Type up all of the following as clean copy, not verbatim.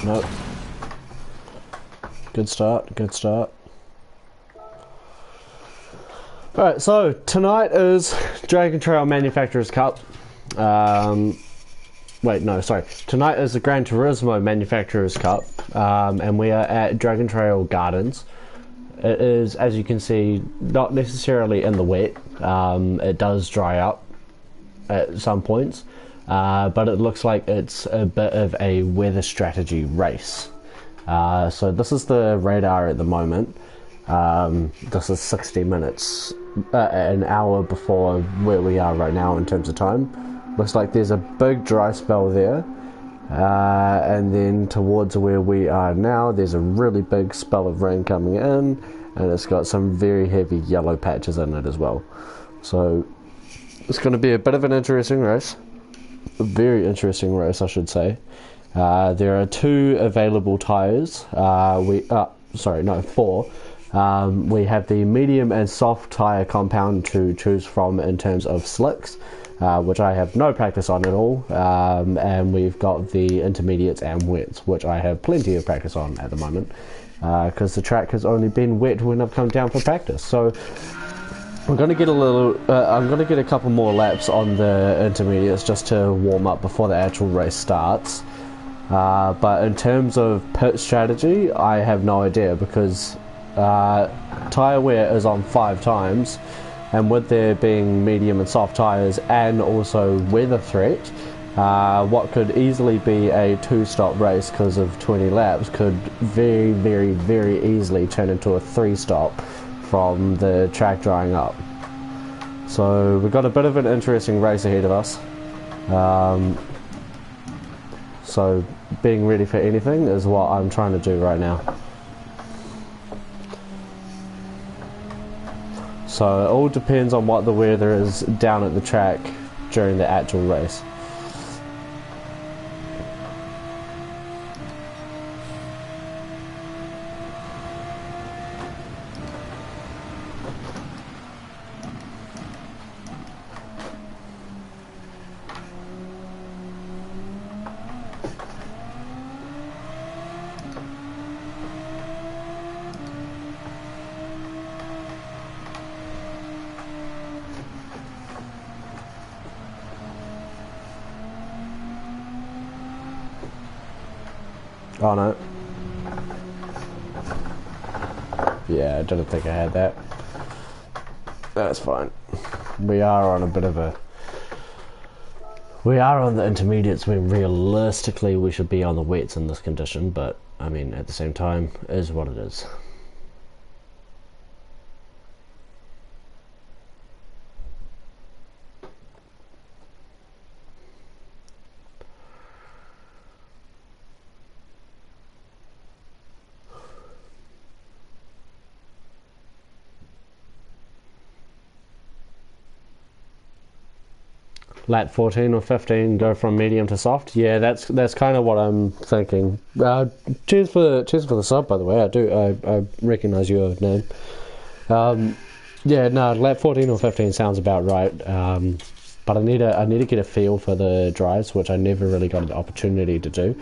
Nope. Good start, good start. Alright, so tonight is Dragon Trail Manufacturers Cup. Wait, no, sorry. Tonight is the Gran Turismo Manufacturers Cup, and we are at Dragon Trail Gardens. It is, as you can see, not necessarily in the wet. It does dry up at some points, but it looks like it's a bit of a weather strategy race. So this is the radar at the moment. This is 60 minutes, an hour before where we are right now in terms of time. Looks like there's a big dry spell there, and then towards where we are now there's a really big spell of rain coming in, and it's got some very heavy yellow patches in it as well. So it's going to be a bit of an interesting race, a very interesting race I should say. There are 2 available tyres, four. We have the medium and soft tyre compound to choose from in terms of slicks, which I have no practice on at all, and we've got the intermediates and wets, which I have plenty of practice on at the moment, because the track has only been wet when I've come down for practice. So I'm going to get a couple more laps on the intermediates just to warm up before the actual race starts. But in terms of pit strategy, I have no idea, because tyre wear is on 5 times, and with there being medium and soft tyres and also weather threat, what could easily be a 2-stop race because of 20 laps could very, very, very easily turn into a 3-stop from the track drying up. So we've got a bit of an interesting race ahead of us. So being ready for anything is what I'm trying to do right now. So it all depends on what the weather is down at the track during the actual race. Oh no. Yeah, I didn't think I had that. That's fine. We are on a bit of a... We are on the intermediates when realistically we should be on the wets in this condition, but I mean at the same time, it is what it is. Lap 14 or 15, go from medium to soft. Yeah, that's kind of what I'm thinking. Cheers for the sub, by the way. I recognise your name. Yeah, no, lap 14 or 15 sounds about right. But I need to get a feel for the drives, which I never really got the opportunity to do.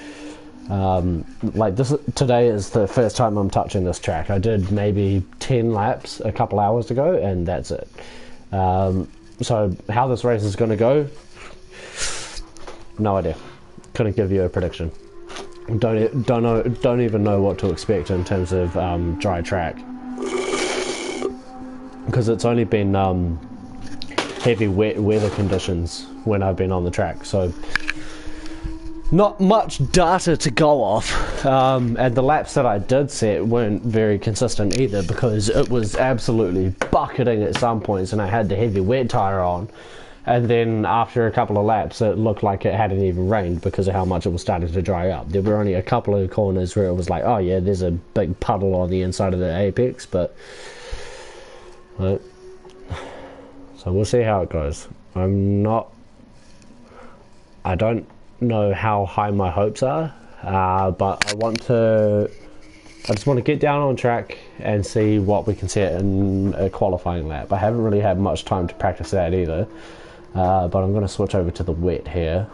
Like today is the first time I'm touching this track. I did maybe 10 laps a couple hours ago, and that's it. So how this race is going to go, no idea. Couldn't give you a prediction. Don't even know what to expect in terms of dry track, because it's only been heavy wet weather conditions when I've been on the track. So not much data to go off, and the laps that I did set weren't very consistent either, because it was absolutely bucketing at some points and I had the heavy wet tyre on, and then after a couple of laps it looked like it hadn't even rained because of how much it was starting to dry up. There were only a couple of corners where it was like, oh yeah, there's a big puddle on the inside of the apex, but so we'll see how it goes. I don't know how high my hopes are, but I just want to get down on track and see what we can set in a qualifying lap. I haven't really had much time to practice that either, but I'm going to switch over to the wet here.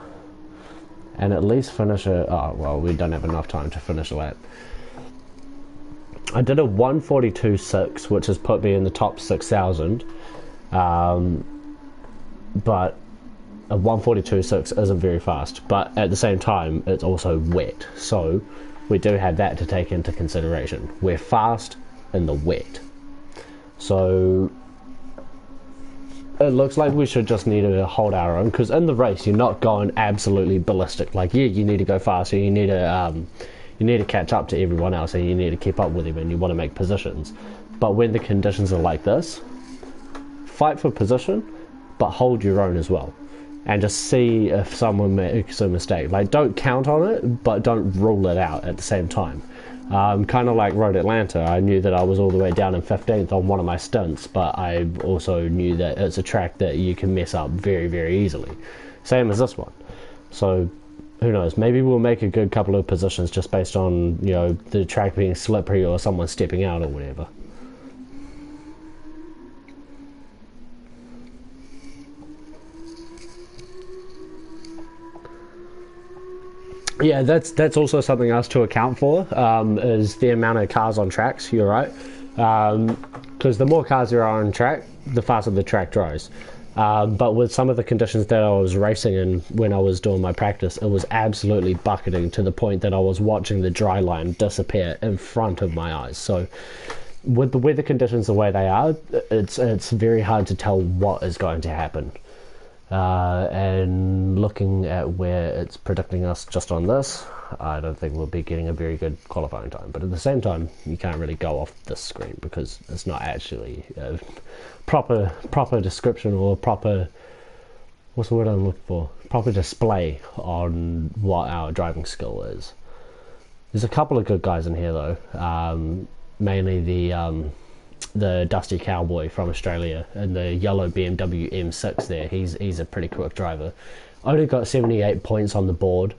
and at least finish a... Oh, well, we don't have enough time to finish a lap. I did a 1:42.6, which has put me in the top 6,000. But a 1:42.6 isn't very fast. But at the same time, it's also wet. So we do have that to take into consideration. We're fast in the wet. So it looks like we should just need to hold our own, because in the race you're not going absolutely ballistic. Like, yeah, you need to go faster, you need to catch up to everyone else, and you need to keep up with them, and you want to make positions. But when the conditions are like this, fight for position, but hold your own as well, and just see if someone makes a mistake. Like, don't count on it, but don't rule it out at the same time. Kind of like Road Atlanta, I knew that I was all the way down in 15th on one of my stints, but I also knew that it's a track that you can mess up very, very easily. Same as this one. So who knows, maybe we'll make a good couple of positions just based on, you know, the track being slippery or someone stepping out or whatever. Yeah, that's also something else to account for, is the amount of cars on tracks. You're right, because the more cars there are on track, the faster the track dries. But with some of the conditions that I was racing in when I was doing my practice, it was absolutely bucketing to the point that I was watching the dry line disappear in front of my eyes. So with the weather conditions the way they are, it's very hard to tell what is going to happen. And looking at where it's predicting us just on this, I don't think we'll be getting a very good qualifying time. But at the same time, you can't really go off this screen because it's not actually a proper description or proper, what's the word I'm looking for? Proper display on what our driving skill is. There's a couple of good guys in here though, mainly the Dusty Cowboy from Australia and the yellow BMW M6 there. He's a pretty quick driver. Only got 78 points on the board,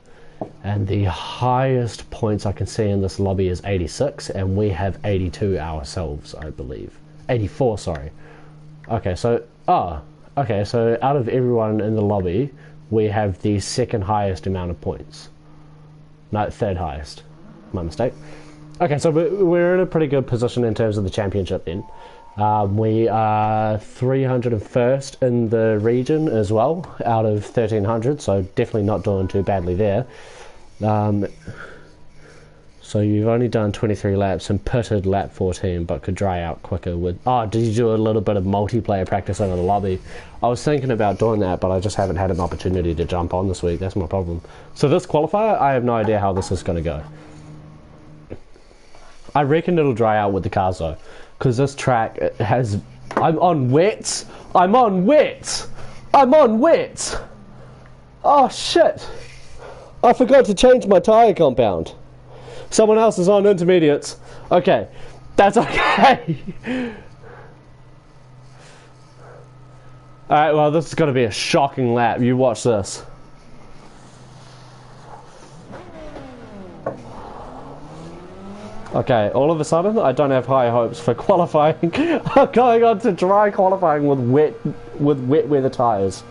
and the highest points I can see in this lobby is 86, and we have 82 ourselves, I believe. 84, sorry. Okay, so out of everyone in the lobby, we have the second highest amount of points. No, third highest. My mistake. Okay, so we're in a pretty good position in terms of the championship then. We are 301st in the region as well, out of 1,300, so definitely not doing too badly there. So you've only done 23 laps and pitted lap 14, but could dry out quicker with... Oh, did you do a little bit of multiplayer practice in the lobby? I was thinking about doing that, but I just haven't had an opportunity to jump on this week. That's my problem. So this qualifier, I have no idea how this is going to go. I reckon it'll dry out with the cars though, because this track has... I'm on wet! I'm on wet! I'm on wet! Oh shit! I forgot to change my tyre compound. Someone else is on intermediates. Okay, that's okay. Alright, well this is going to be a shocking lap. You watch this. Okay, all of a sudden, I don't have high hopes for qualifying. I'm going on to dry qualifying with wet weather tyres.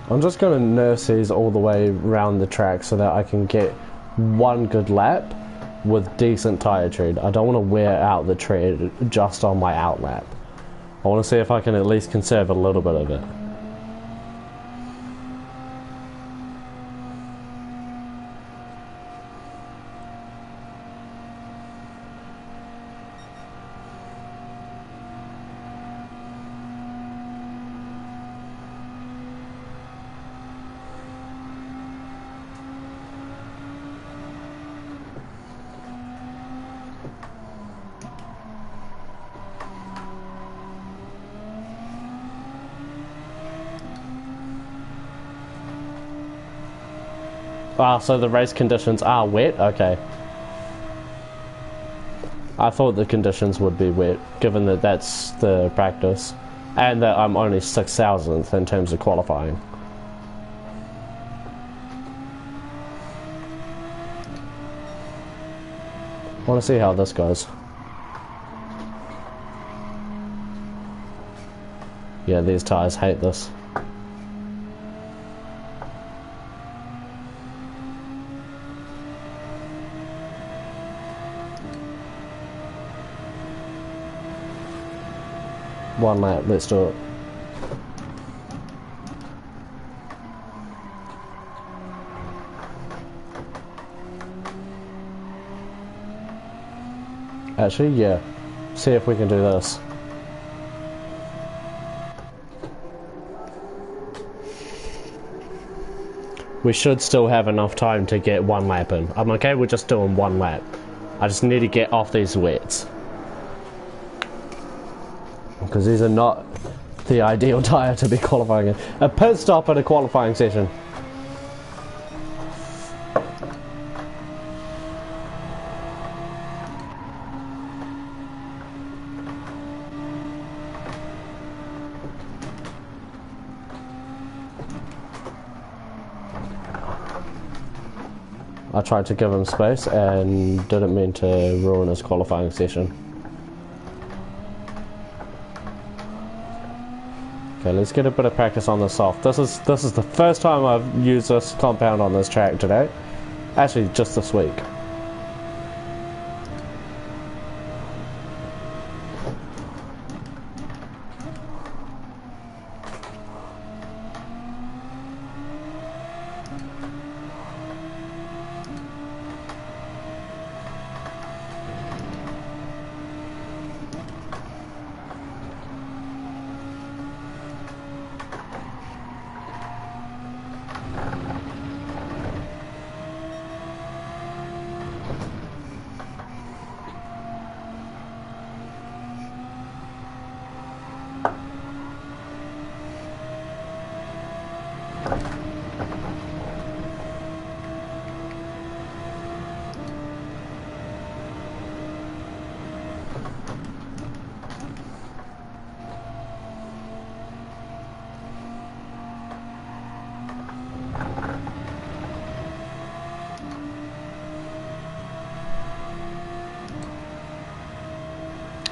I'm just going to nurse these all the way around the track so that I can get one good lap with decent tyre tread. I don't want to wear out the tread just on my out lap. I want to see if I can at least conserve a little bit of it. Ah, so the race conditions are wet? Okay. I thought the conditions would be wet, given that that's the practice, and that I'm only 6,000th in terms of qualifying. I want to see how this goes. Yeah, these tyres hate this. One lap, let's do it. Actually, yeah. See if we can do this. We should still have enough time to get one lap in. I'm okay with just doing one lap. I just need to get off these wets. Because these are not the ideal tyre to be qualifying in. A pit stop at a qualifying session. I tried to give him space and didn't mean to ruin his qualifying session. Okay, let's get a bit of practice on the soft. This is the first time I've used this compound on this track today. Actually, just this week.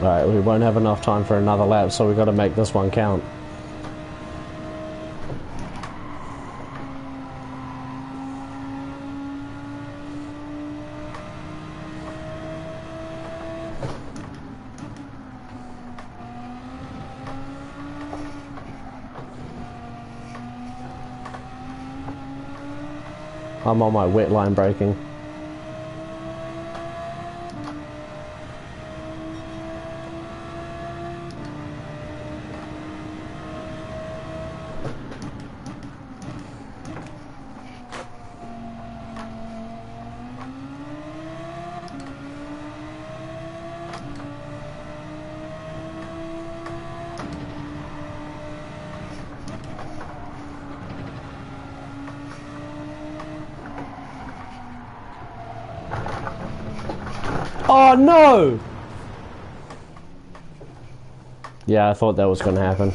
Alright, we won't have enough time for another lap, so we've got to make this one count. I'm on my wet line braking. Oh no! Yeah, I thought that was going to happen.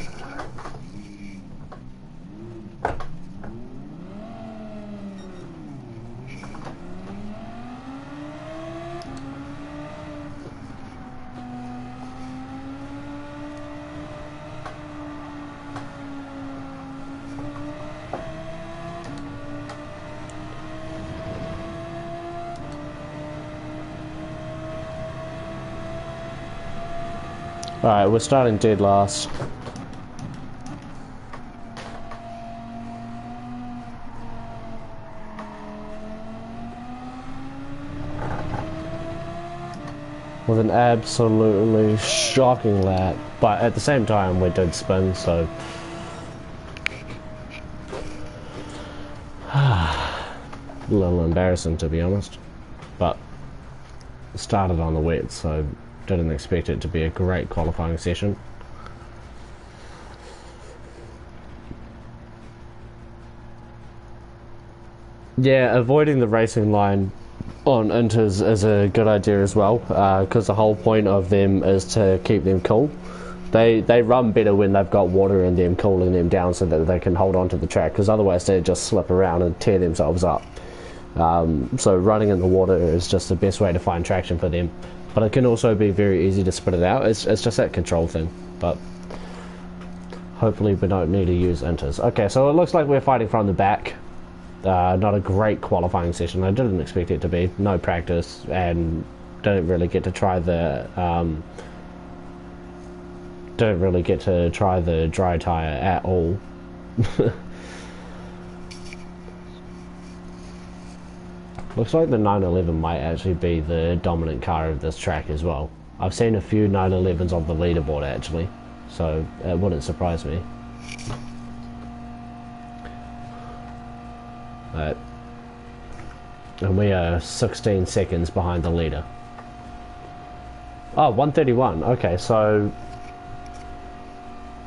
Alright, we're starting dead last. With an absolutely shocking lap, but at the same time we did spin, so a little embarrassing to be honest, but started on the wet, so didn't expect it to be a great qualifying session. Yeah, avoiding the racing line on inters is a good idea as well, because the whole point of them is to keep them cool. They run better when they've got water in them, cooling them down so that they can hold on to the track, because otherwise they just slip around and tear themselves up. So running in the water is just the best way to find traction for them. But it can also be very easy to spit it out. It's just that control thing. But hopefully we don't need to use inters. Okay, so it looks like we're fighting from the back. Not a great qualifying session. I didn't expect it to be. No practice, and didn't really get to try the dry tire at all. Looks like the 911 might actually be the dominant car of this track as well. I've seen a few 911s on the leaderboard actually, so it wouldn't surprise me. And we are 16 seconds behind the leader. Oh, 131. Okay, so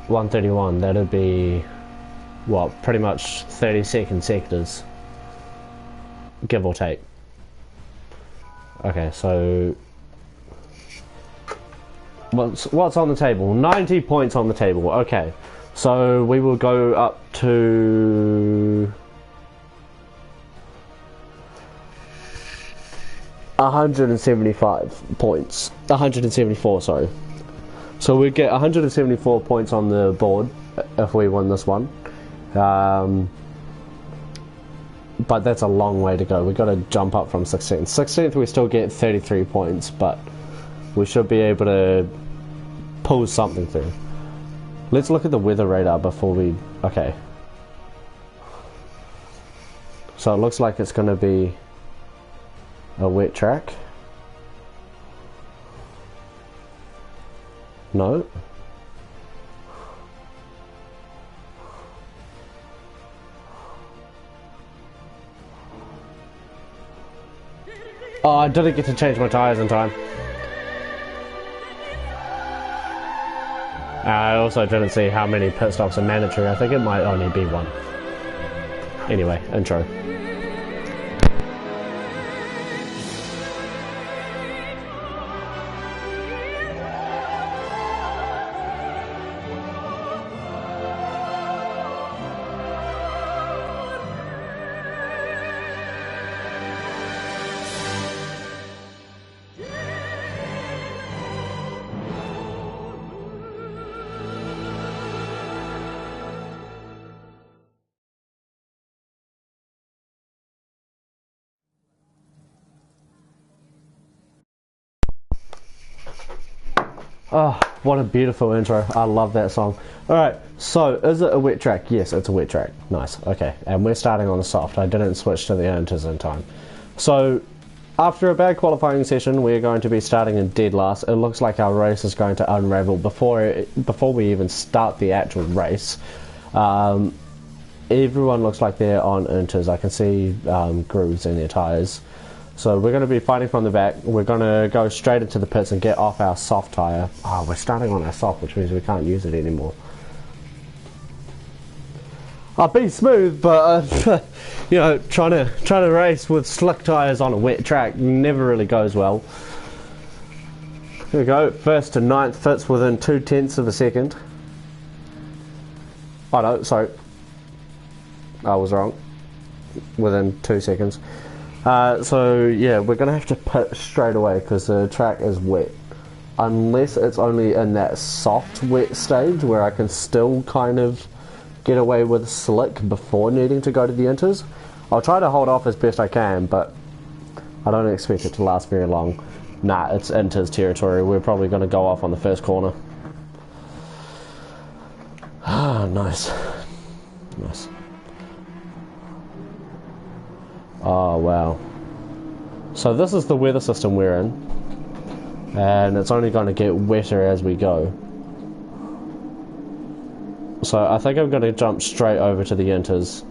131, that'd be what, pretty much 30-second sectors, give or take. Okay, so what's on the table? 90 points on the table. Okay, so we will go up to 175 points. 174, sorry. So we get 174 points on the board if we win this one. But that's a long way to go. We've got to jump up from 16th. 16th we still get 33 points, but we should be able to pull something through. Let's look at the weather radar before we... Okay. So it looks like it's going to be a wet track. No. Oh, I didn't get to change my tyres in time. I also didn't see how many pit stops are mandatory. I think it might only be one. Anyway, intro. Oh, what a beautiful intro. I love that song. Alright, so is it a wet track? Yes, it's a wet track. Nice, okay. And we're starting on the soft. I didn't switch to the inters in time. So, after a bad qualifying session, we're going to be starting in dead last. It looks like our race is going to unravel before we even start the actual race. Everyone looks like they're on inters. I can see grooves in their tyres. So we're going to be fighting from the back. We're going to go straight into the pits and get off our soft tyre. Oh, we're starting on our soft, which means we can't use it anymore. I'll be smooth, but you know, trying to race with slick tyres on a wet track never really goes well. Here we go. First to ninth fits within 0.2 of a second. Oh no, sorry. I was wrong. Within 2 seconds. So yeah, we're gonna have to pit straight away because the track is wet, unless it's only in that soft wet stage where I can still kind of get away with slick before needing to go to the inters. I'll try to hold off as best I can, but I don't expect it to last very long. Nah, it's inters territory. We're probably gonna go off on the first corner. Ah, nice. Oh wow. So this is the weather system we're in, and it's only going to get wetter as we go. So I think I'm going to jump straight over to the inters.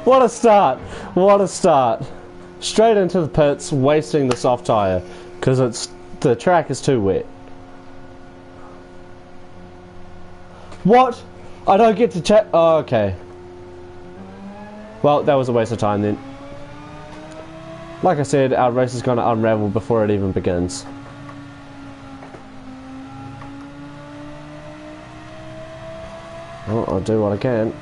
What a start! What a start! Straight into the pits, wasting the soft tyre because the track is too wet. What? I don't get to check. Oh, okay. Well, that was a waste of time then. like I said, our race is going to unravel before it even begins. Well, I'll do what I can.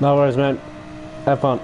No worries, man. Have fun.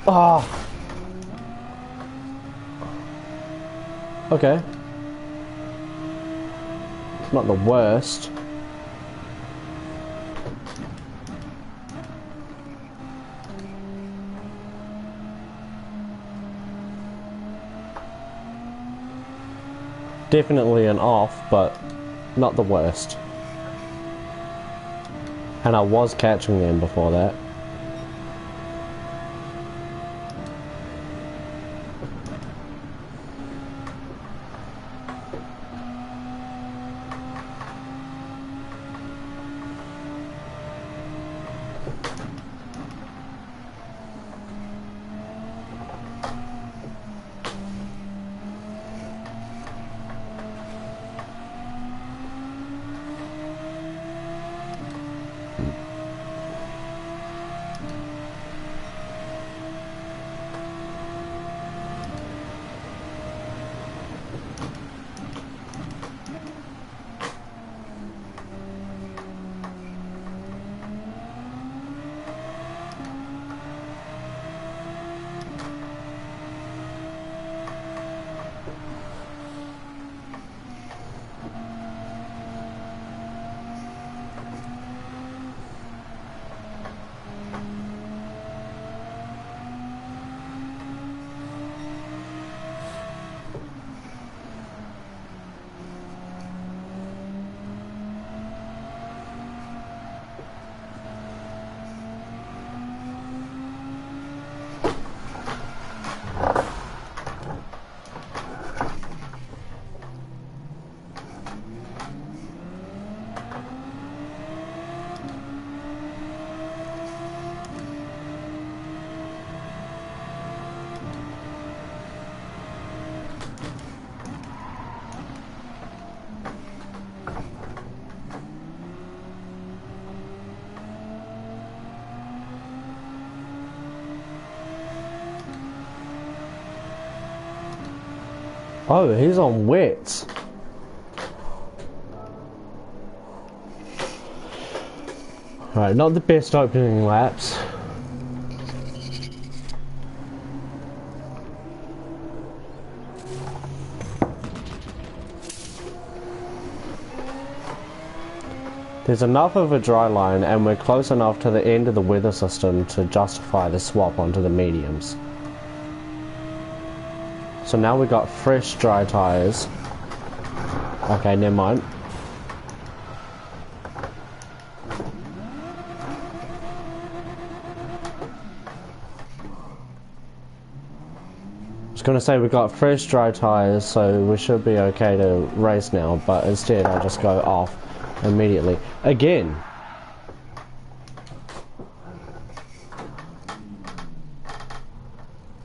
Oh. Okay. Not the worst. Definitely an off, but not the worst. And I was catching them before that. Oh, he's on wet. Alright, not the best opening laps. There's enough of a dry line and we're close enough to the end of the weather system to justify the swap onto the mediums. So now we've got fresh dry tyres. Okay, never mind. I was going to say we got fresh dry tyres, so we should be okay to race now, but instead I just go off immediately. Again!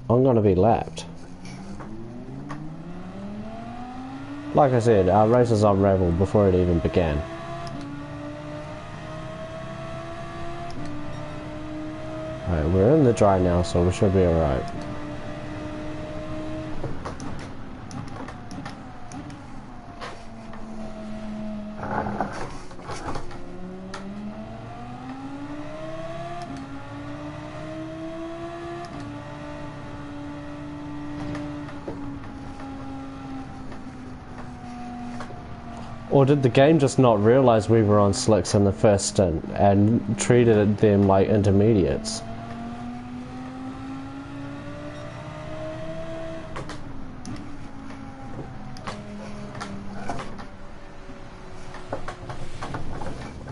I'm going to be lapped. Like I said, our races unraveled before it even began. Alright, we're in the dry now, so we should be alright. Or did the game just not realise we were on slicks in the first stint and treated them like intermediates?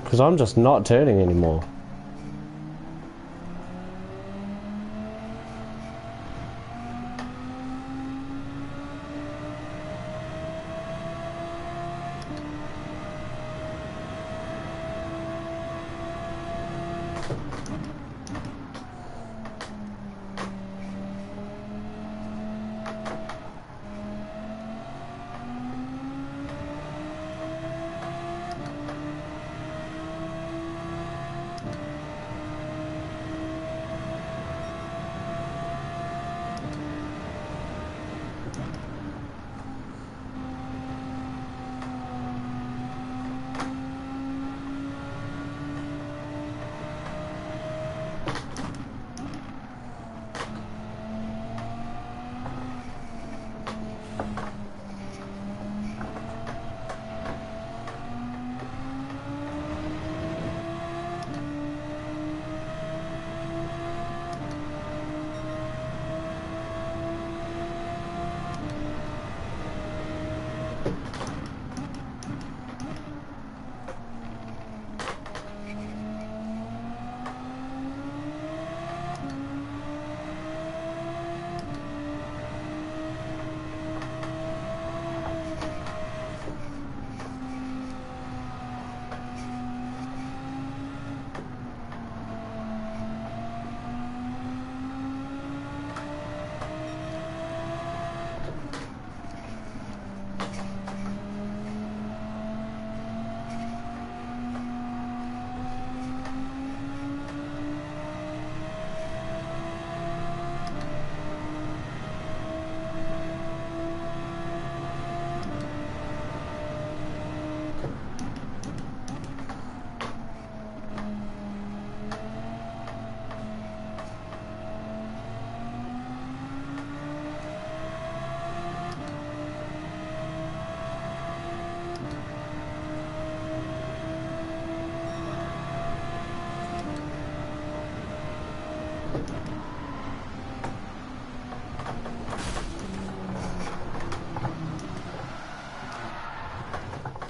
Because I'm just not turning anymore.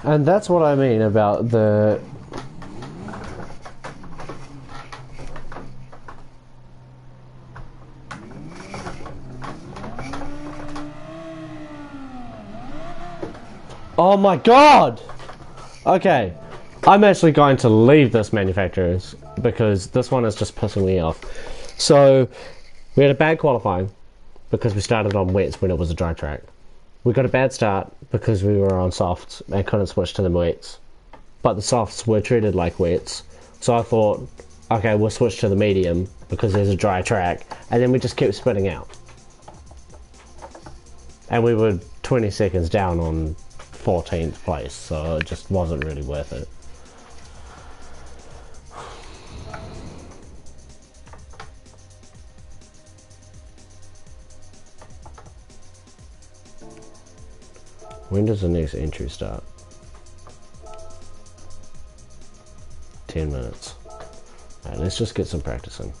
And that's what I mean about the... Oh my god! Okay, I'm actually going to leave this manufacturer's because this one is just pissing me off. So, we had a bad qualifying because we started on wets when it was a dry track. We got a bad start because we were on softs and couldn't switch to the wets. But the softs were treated like wets. So I thought, okay, we'll switch to the medium because there's a dry track. And then we just kept spitting out. And we were 20 seconds down on 14th place, so it just wasn't really worth it. When does the next entry start? 10 minutes. Alright, let's just get some practice in.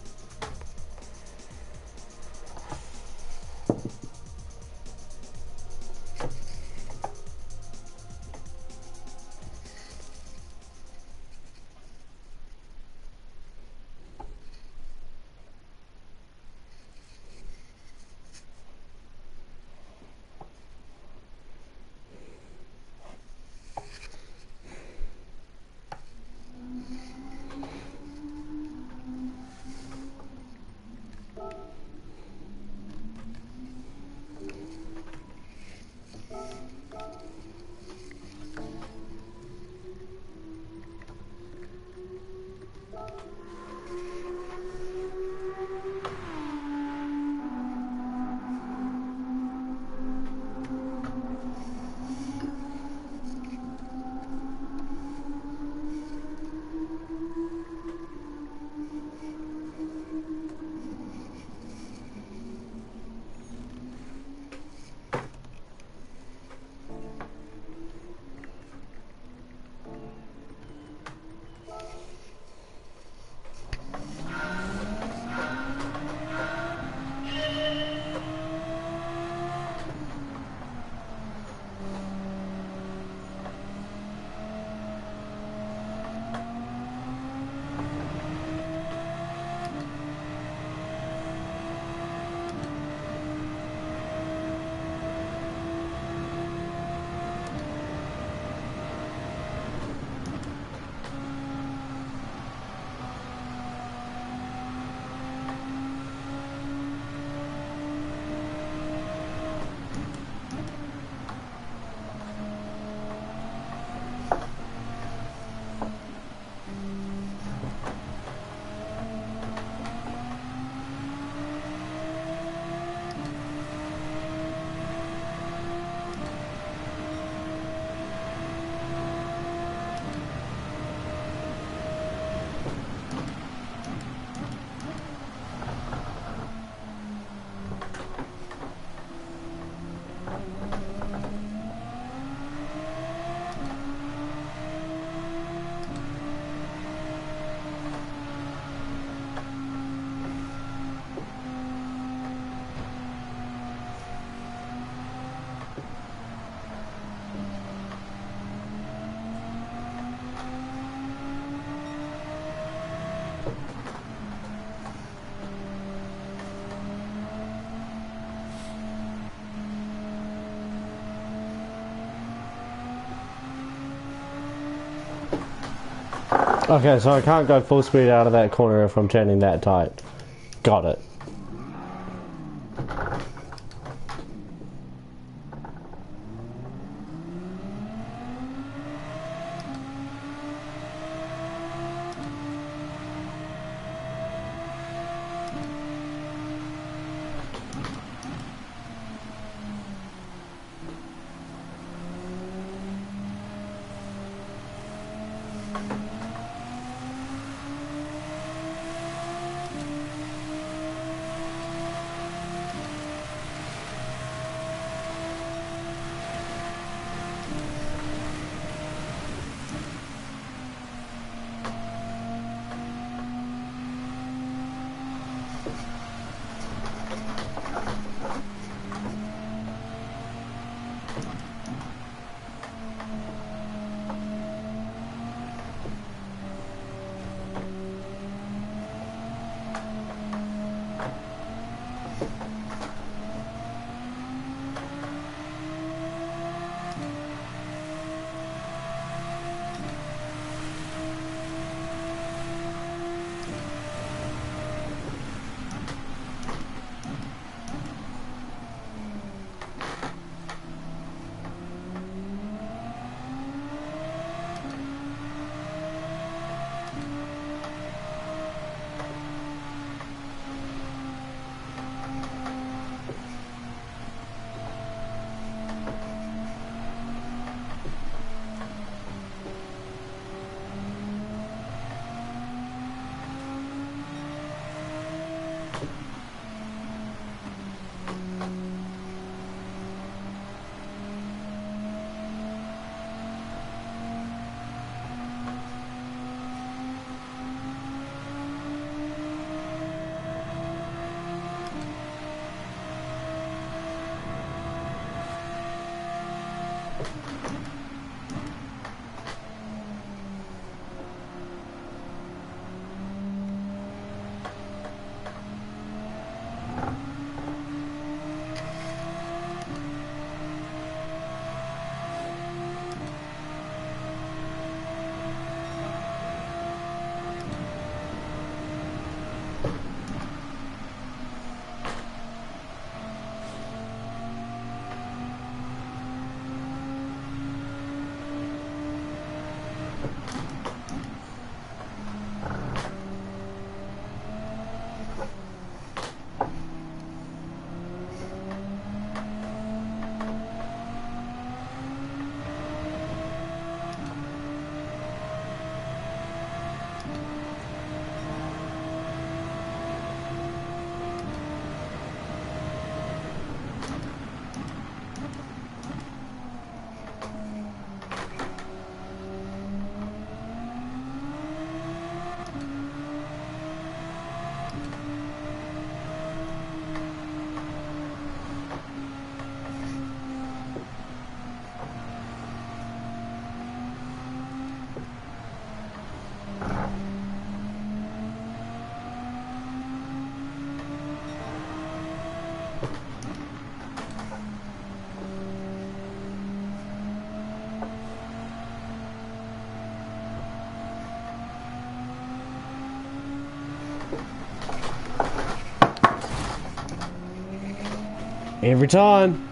Okay, so I can't go full speed out of that corner if I'm turning that tight. Got it. Every time.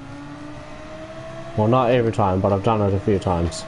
Well, not every time, but I've done it a few times.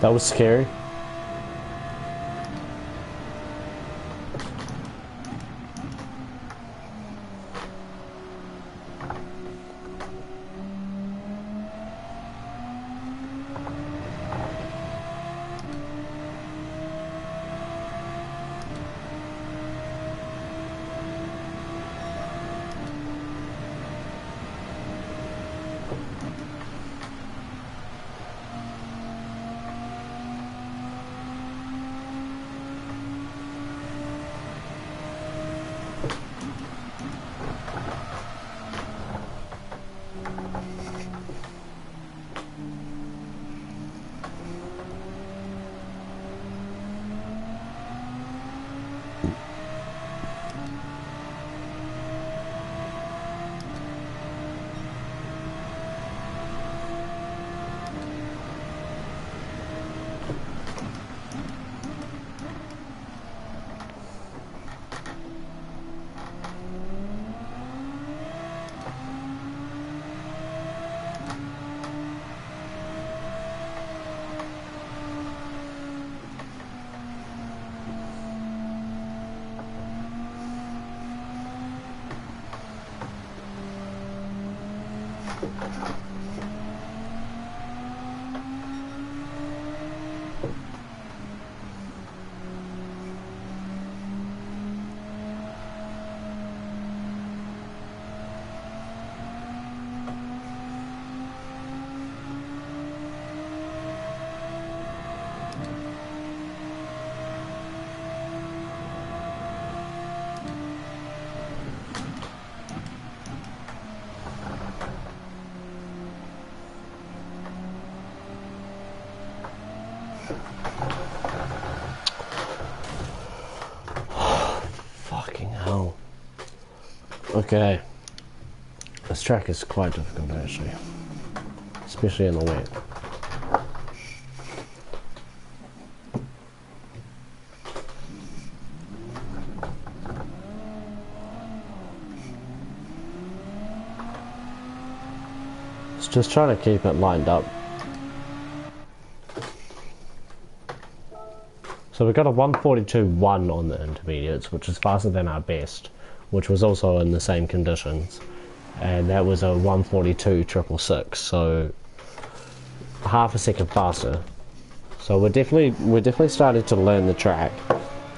That was scary. Okay. This track is quite difficult actually, especially in the wet. It's just trying to keep it lined up. So we got a 142.1 on the intermediates, which is faster than our best, which was also in the same conditions, and that was a 142.666, so half a second faster. So we're definitely starting to learn the track.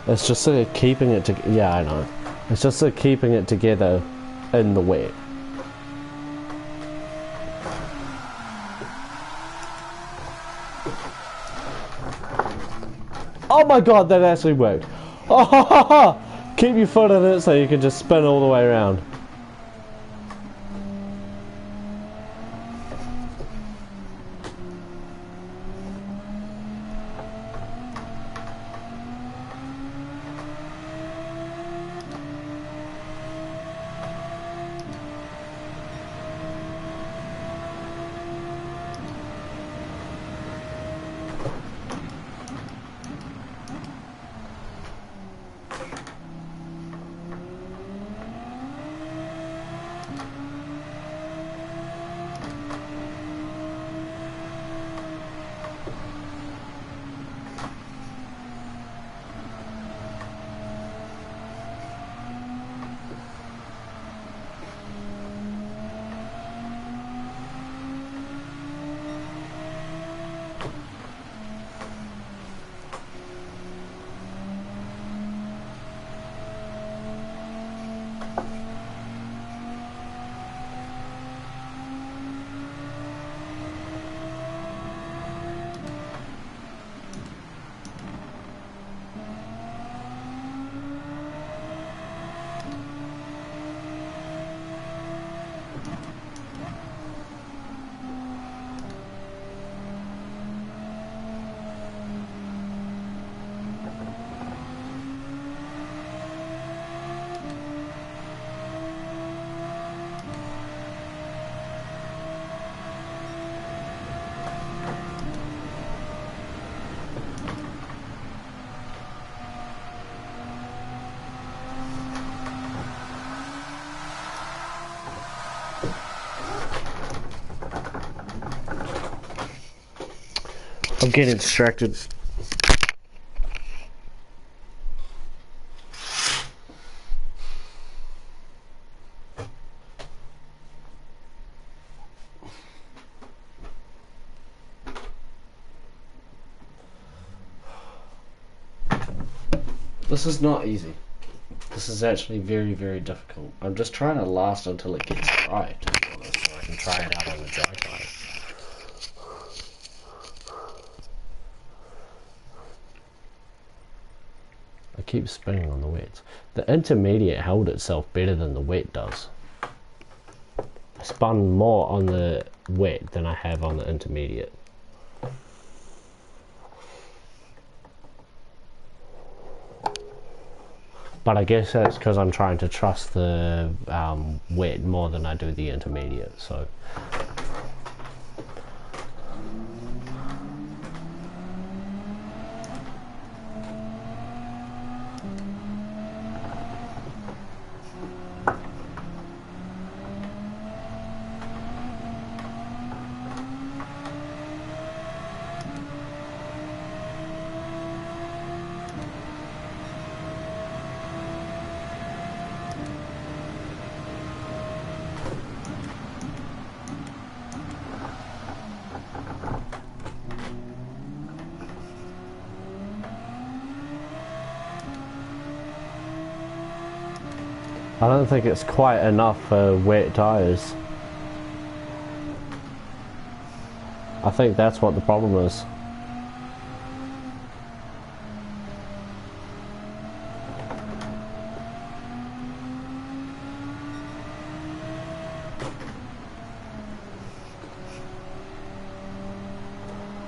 It's just sort of keeping it together. Yeah, I know. It's just sort of keeping it together in the wet. Oh my god, that actually worked. Oh, ha, ha, ha. Keep your foot in it so you can just spin all the way around. I'm getting distracted. This is not easy. This is actually very, very difficult. I'm just trying to last until it gets dry, to be honest, so I can try it out on the dry tire. I keep spinning on the wets. The intermediate held itself better than the wet does. I spun more on the wet than I have on the intermediate. But I guess that's because I'm trying to trust the wet more than I do the intermediate, so. I don't think it's quite enough for wet tyres. I think that's what the problem is.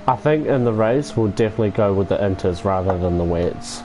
I think in the race we'll definitely go with the inters rather than the wets.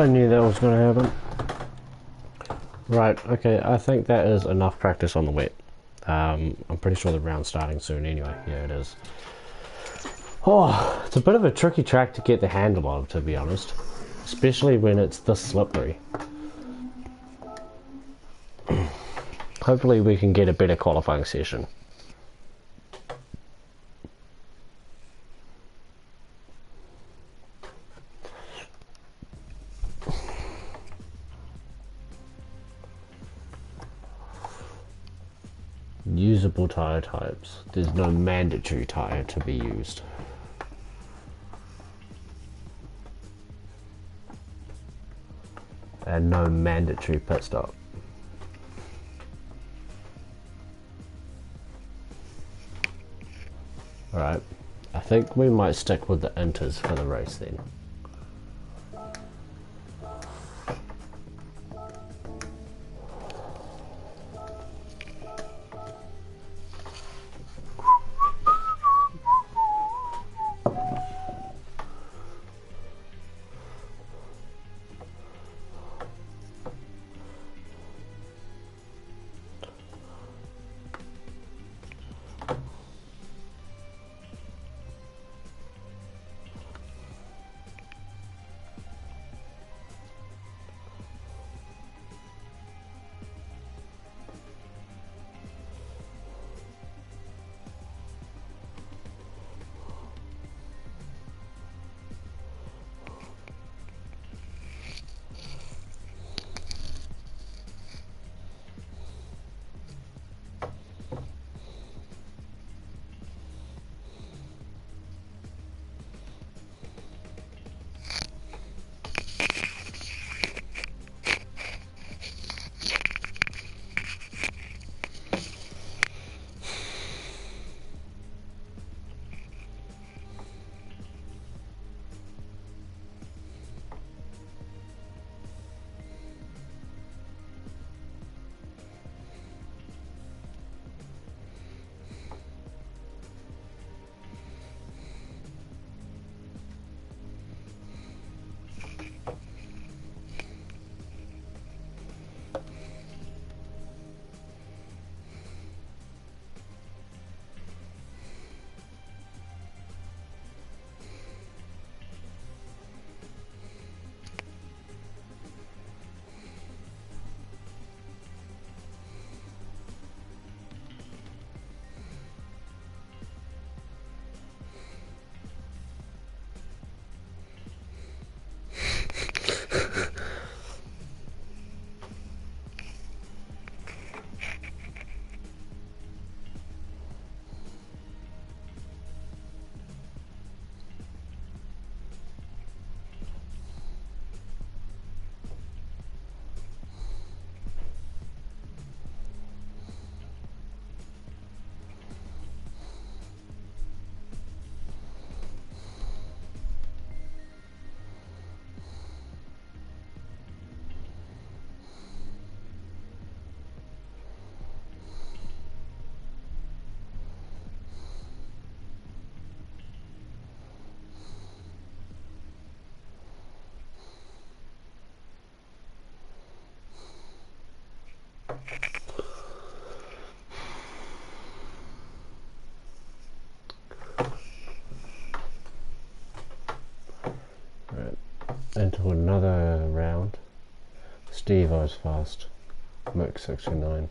I knew that was going to happen. Right, okay, I think that is enough practice on the wet. I'm pretty sure the round's starting soon anyway. Yeah, it is. Oh, it's a bit of a tricky track to get the handle of, to be honest. Especially when it's this slippery. Hopefully we can get a better qualifying session. Usable tyre types. There's no mandatory tyre to be used. And no mandatory pit stop. Alright, I think we might stick with the inters for the race then. Into another round. Steve O's fast. Merc 69.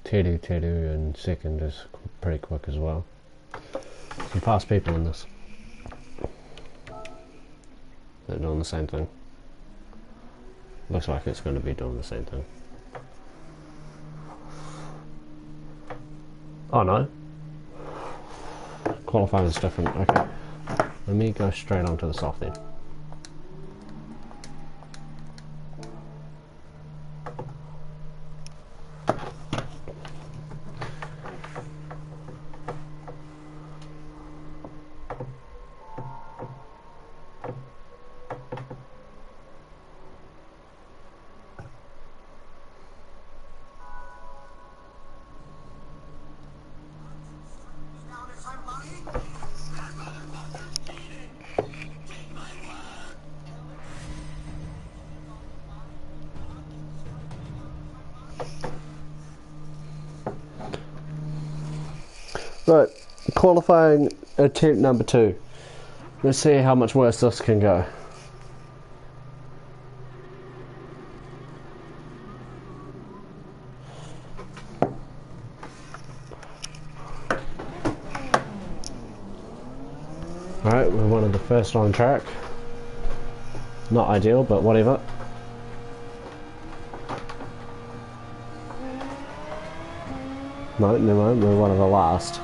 Tedu in second is pretty quick as well. Some fast people in this. They're doing the same thing. Looks like it's going to be doing the same thing. Oh no. Qualifying is different. Okay. Let me go straight onto the soft then. Right, qualifying attempt number 2. Let's see how much worse this can go. Alright, we're one of the first on track. Not ideal, but whatever. No, never mind, we're one of the last.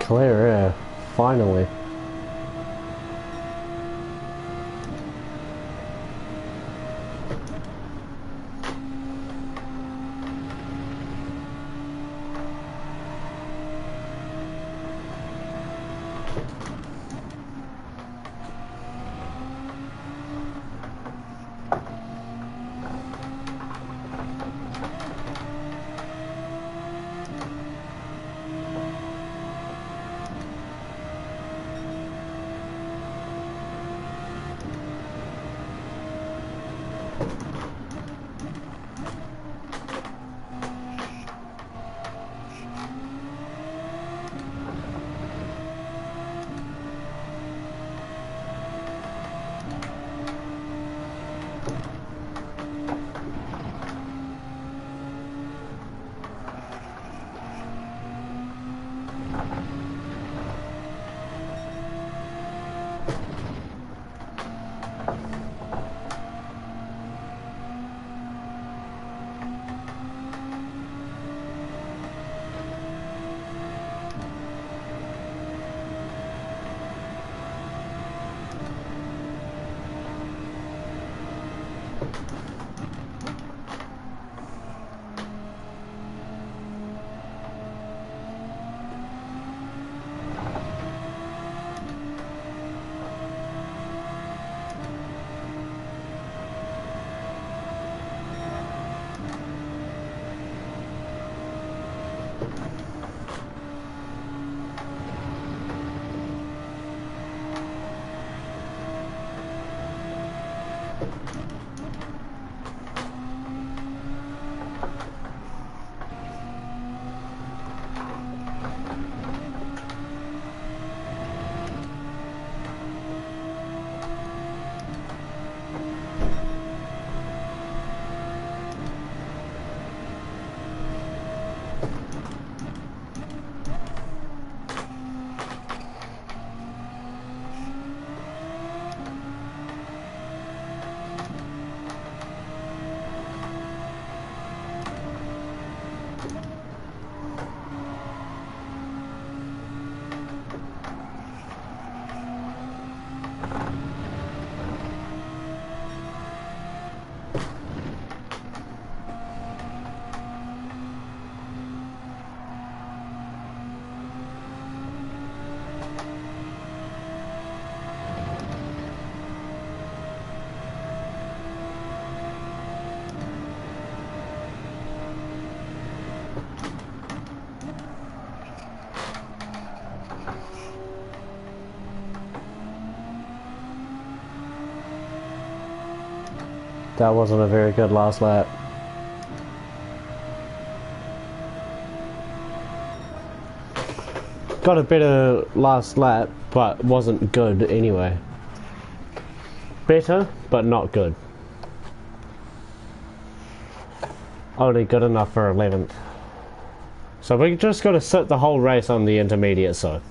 Clear air, finally. That wasn't a very good last lap. Got a better last lap, but wasn't good anyway. Better, but not good. Only good enough for 11th. So we just got to sit the whole race on the intermediate side.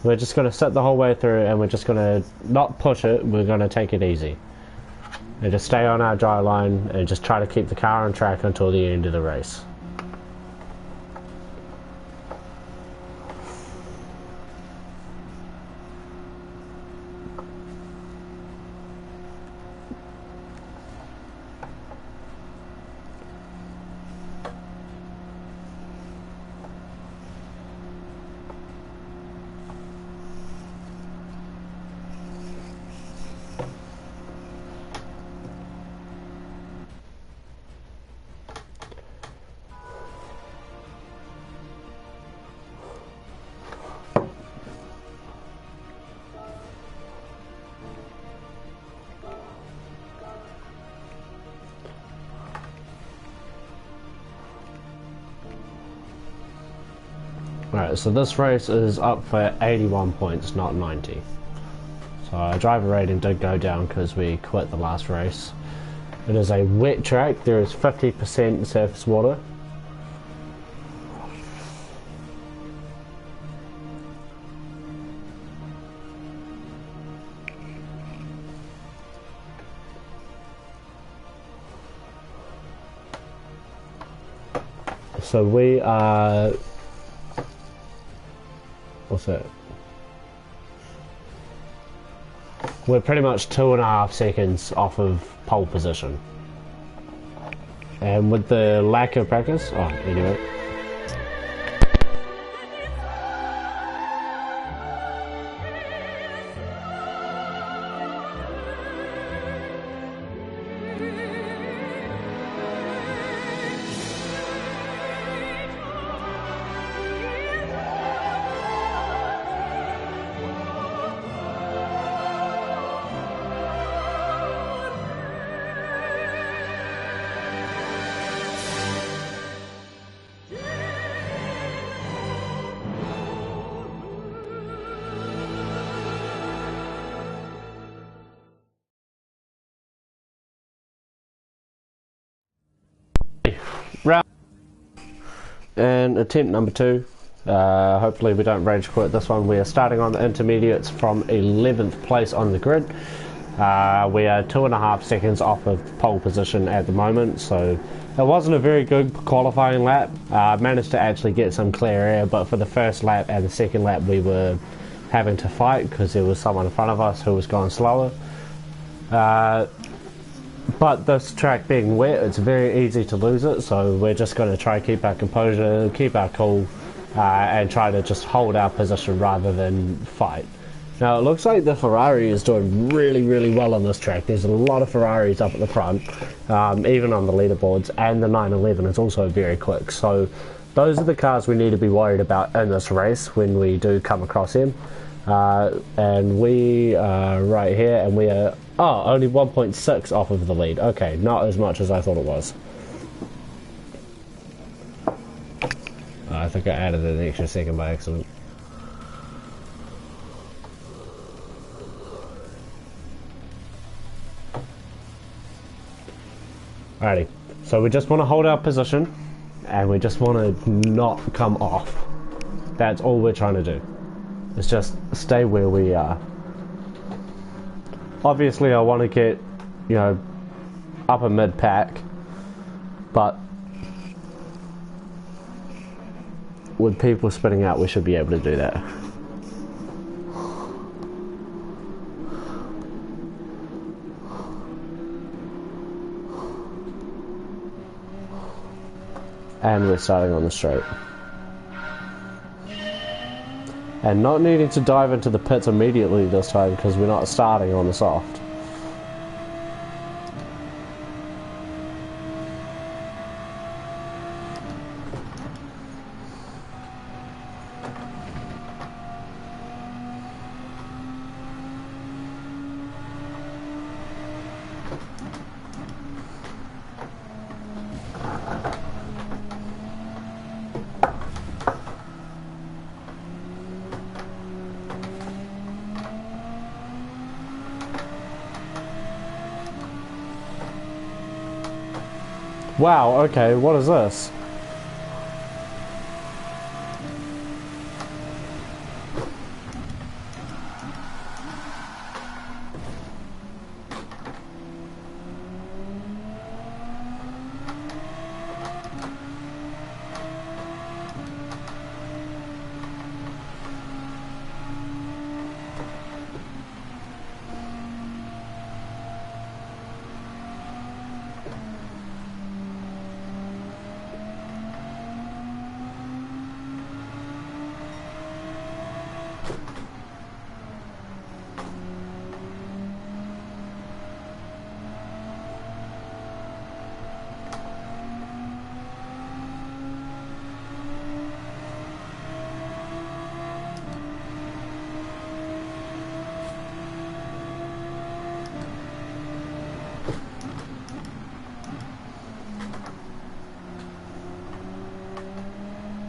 We're just going to sit the whole way through and we're just going to not push it, we're going to take it easy. And just stay on our dry line and just try to keep the car on track until the end of the race. Alright, so this race is up for 81 points, not 90. So our driver rating did go down because we quit the last race. It is a wet track, there is 50% surface water. So we are... what's that? We're pretty much 2.5 seconds off of pole position. And with the lack of practice, anyway. Round and attempt number 2. Hopefully we don't rage quit this one. We are starting on the intermediates from 11th place on the grid. We are 2.5 seconds off of pole position at the moment, so it wasn't a very good qualifying lap. Managed to actually get some clear air, but for the first lap and the second lap we were having to fight because there was someone in front of us who was going slower. But this track being wet, it's very easy to lose it, so we're just going to try keep our composure, keep our cool, and try to just hold our position rather than fight. Now it looks like the Ferrari is doing really well on this track. There's a lot of Ferraris up at the front, even on the leaderboards, and the 911 is also very quick. So those are the cars we need to be worried about in this race when we do come across him. And we are right here, and we are only 1.6 off of the lead. Okay, not as much as I thought it was. I think I added an extra second by accident. Alrighty, so we just want to hold our position and we just want to not come off. That's all we're trying to do. It's just stay where we are. Obviously I want to get, upper mid pack, but with people spitting out we should be able to do that. And we're starting on the straight. And not needing to dive into the pits immediately this time because we're not starting on the soft. Wow, okay, what is this?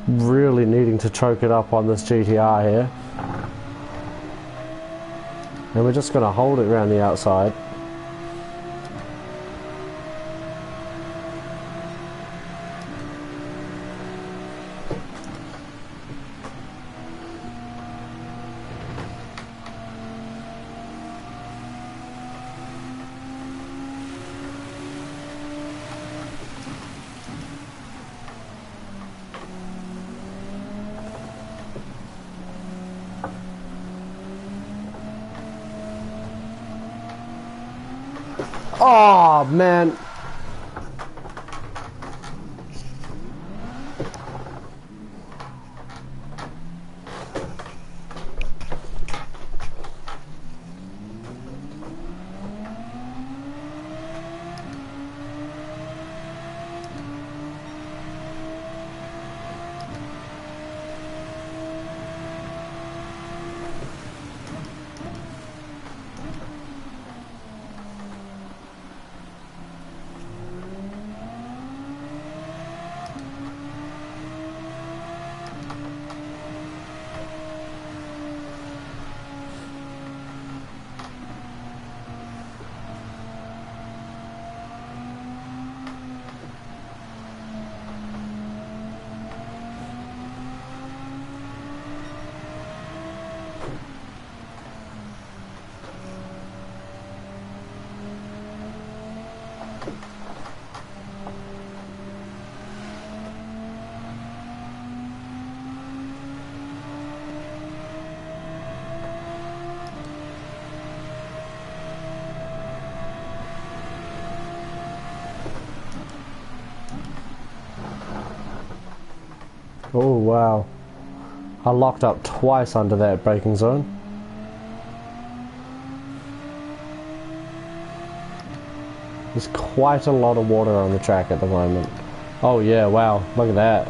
Really needing to choke it up on this GTR here. And we're just going to hold it around the outside. Oh man. Oh wow. I locked up twice under that braking zone. There's quite a lot of water on the track at the moment. Oh yeah, wow, look at that.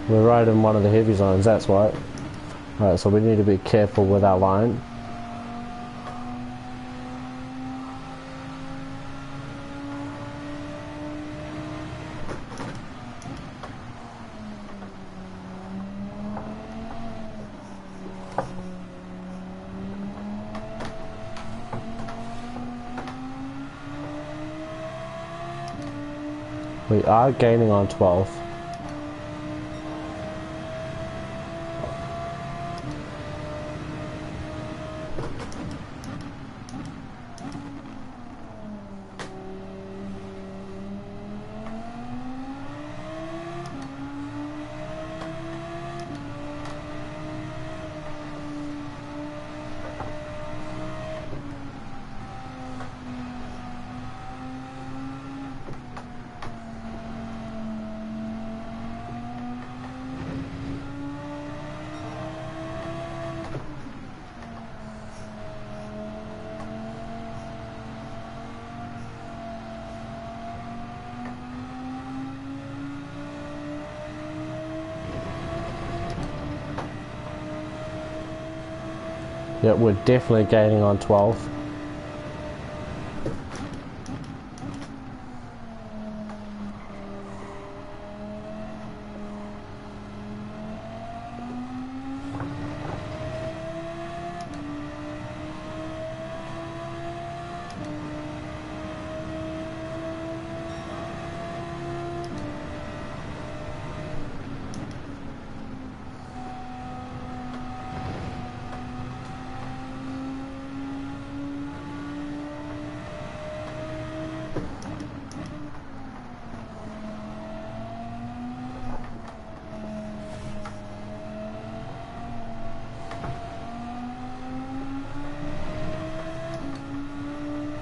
We're right in one of the heavy zones, that's right. Alright, so we need to be careful with our line. We are gaining on 12th. Yeah, we're definitely gaining on 12th.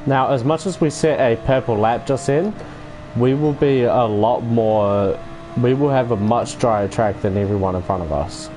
Now, as much as we set a purple lap just in, we will be a lot more... We will have a much drier track than everyone in front of us.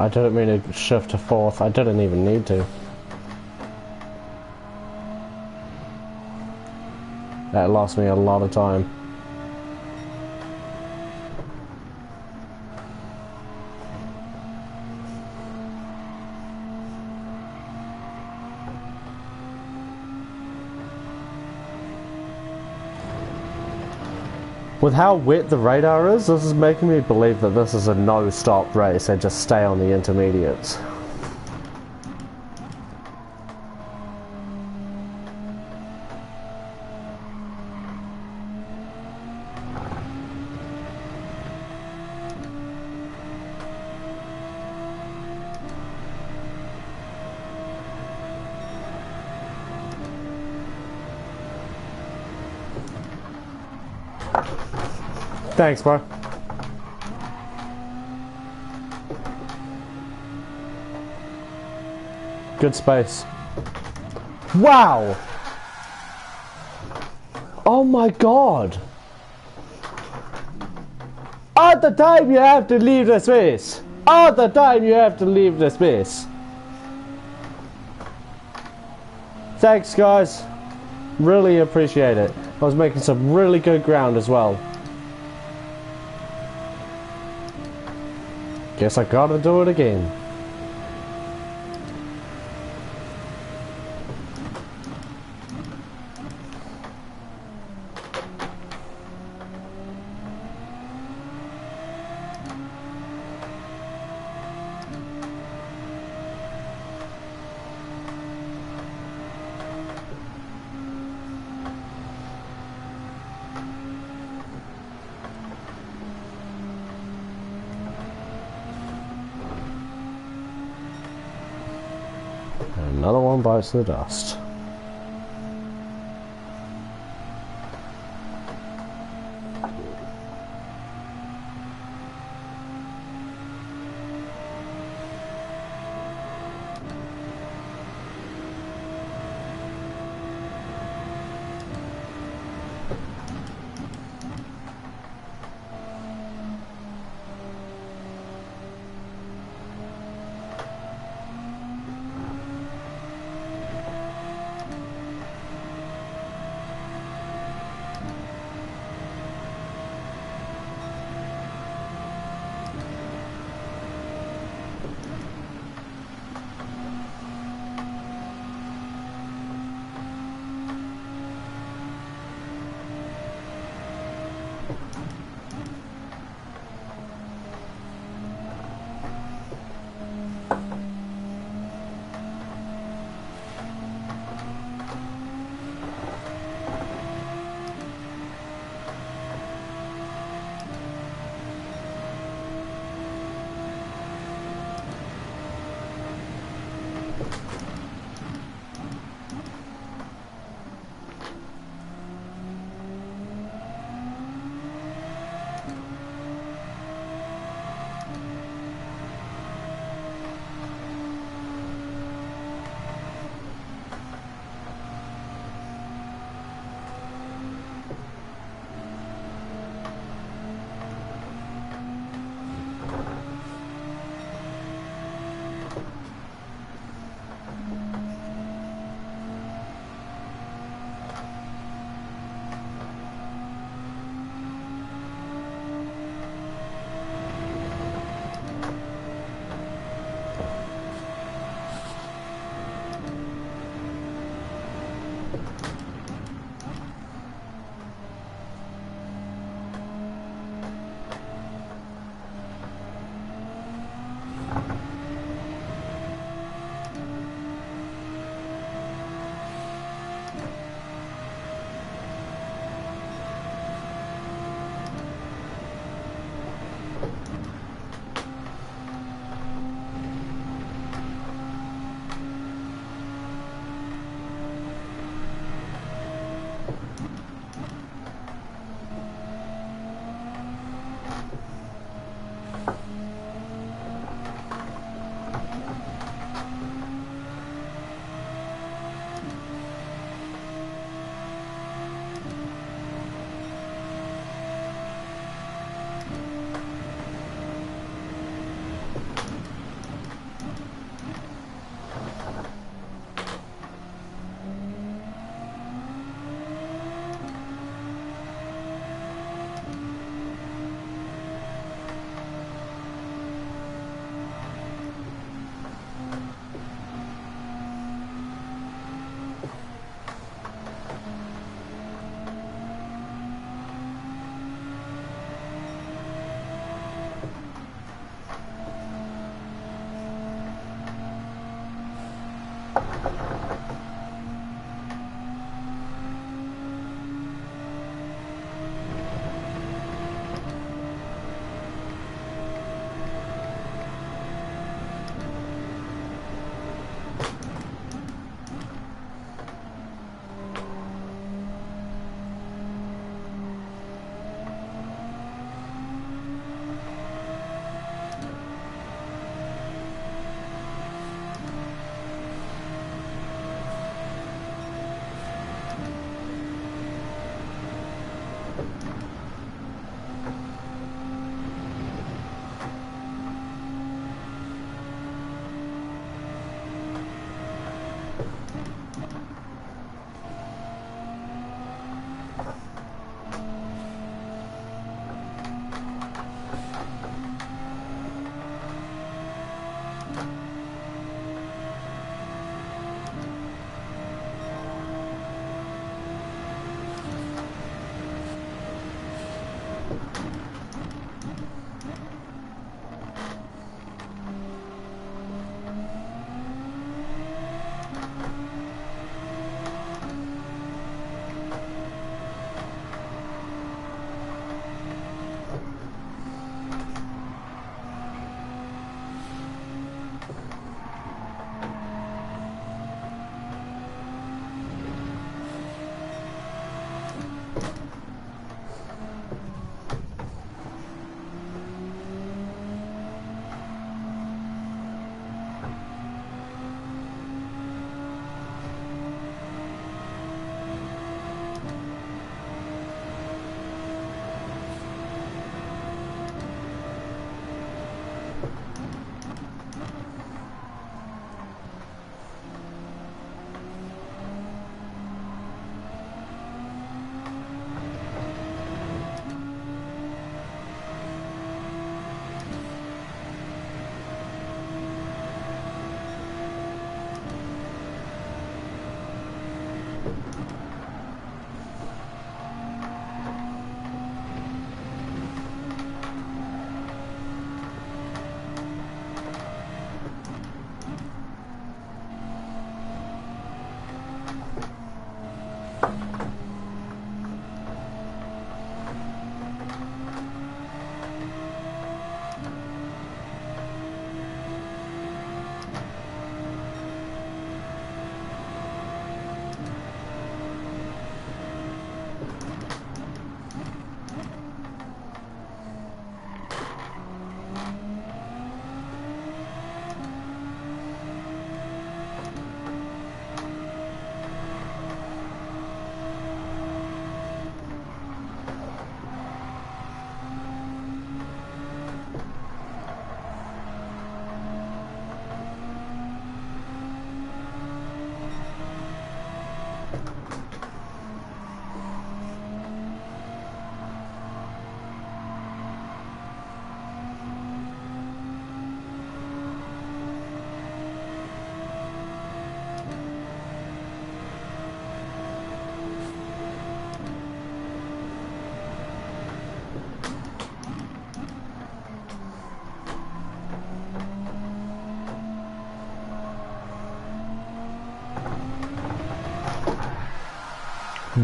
I didn't mean to shift to fourth. I didn't even need to. That lost me a lot of time. With how wet the radar is, this is making me believe that this is a no-stop race and just stay on the intermediates. Thanks, bro. Good space. Wow! Oh my god! All the time you have to leave the space! All the time you have to leave the space! Thanks, guys. Really appreciate it. I was making some really good ground as well. Guess I gotta do it again. Another one bites the dust.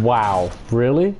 Wow, really?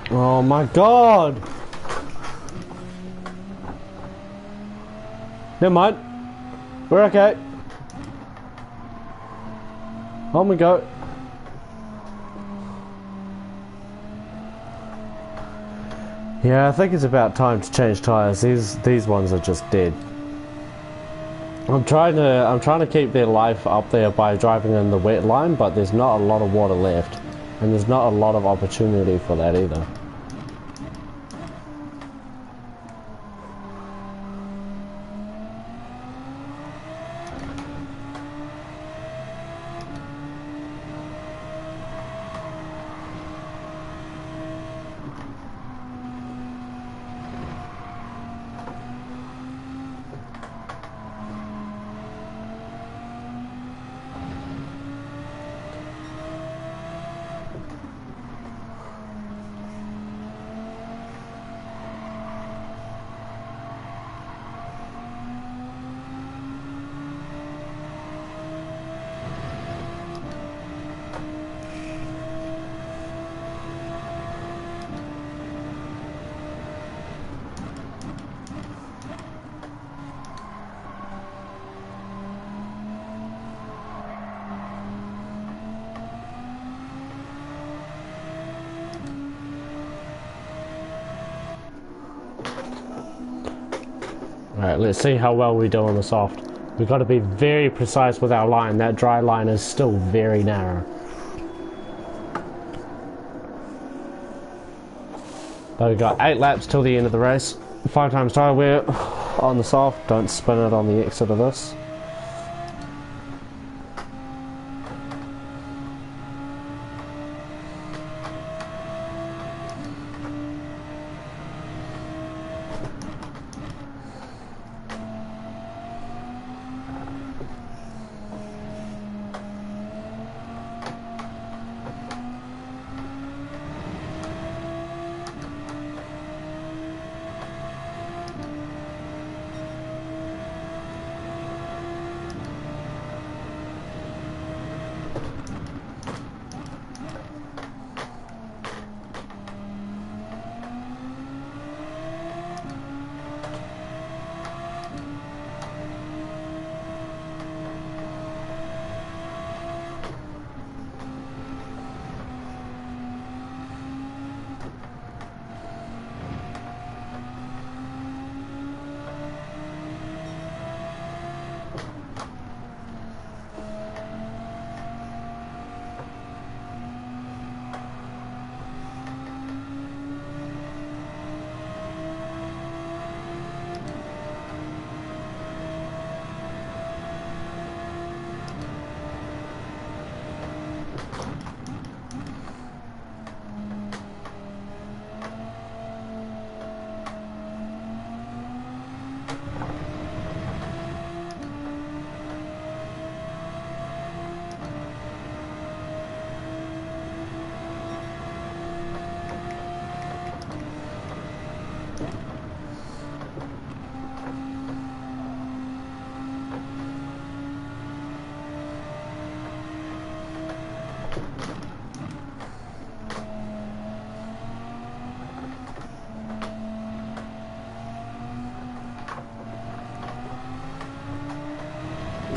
Oh my god! Never mind. We're okay. On we go. Yeah, I think it's about time to change tyres. These ones are just dead. I'm trying to keep their life up there by driving in the wet line, but there's not a lot of water left, and there's not a lot of opportunity for that either. Alright, let's see how well we do on the soft. We've got to be very precise with our line. That dry line is still very narrow. But we've got 8 laps till the end of the race. 5 times tyre wear on the soft. Don't spin it on the exit of this.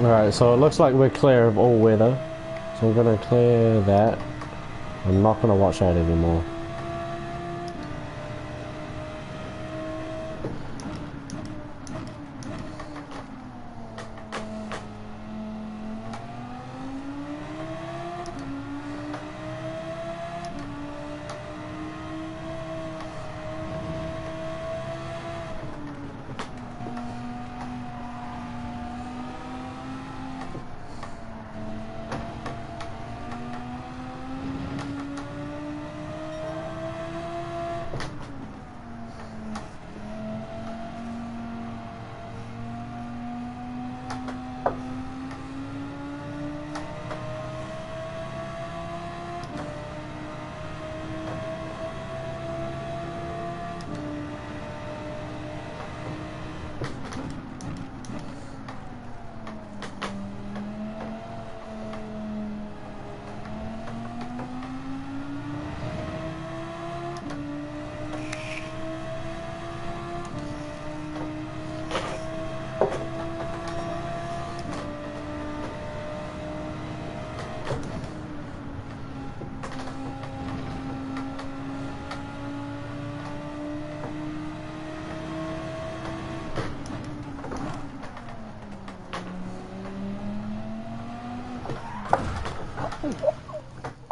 Alright, so it looks like we're clear of all weather. So I'm gonna clear that. I'm not gonna watch that anymore.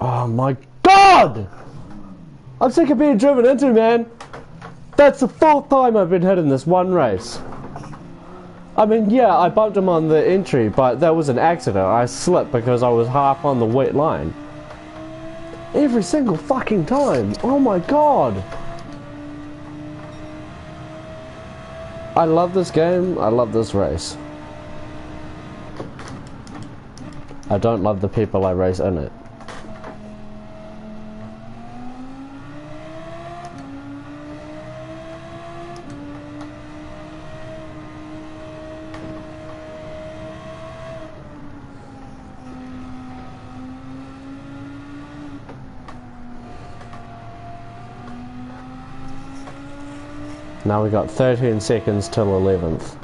Oh my god! I'm sick of being driven into, man. That's the fourth time I've been hit in this one race. I mean, yeah, I bumped him on the entry, but that was an accident. I slipped because I was half on the wet line. Every single fucking time. Oh my god. I love this game. I love this race. I don't love the people I race in it. Now we got 13 seconds till 11th.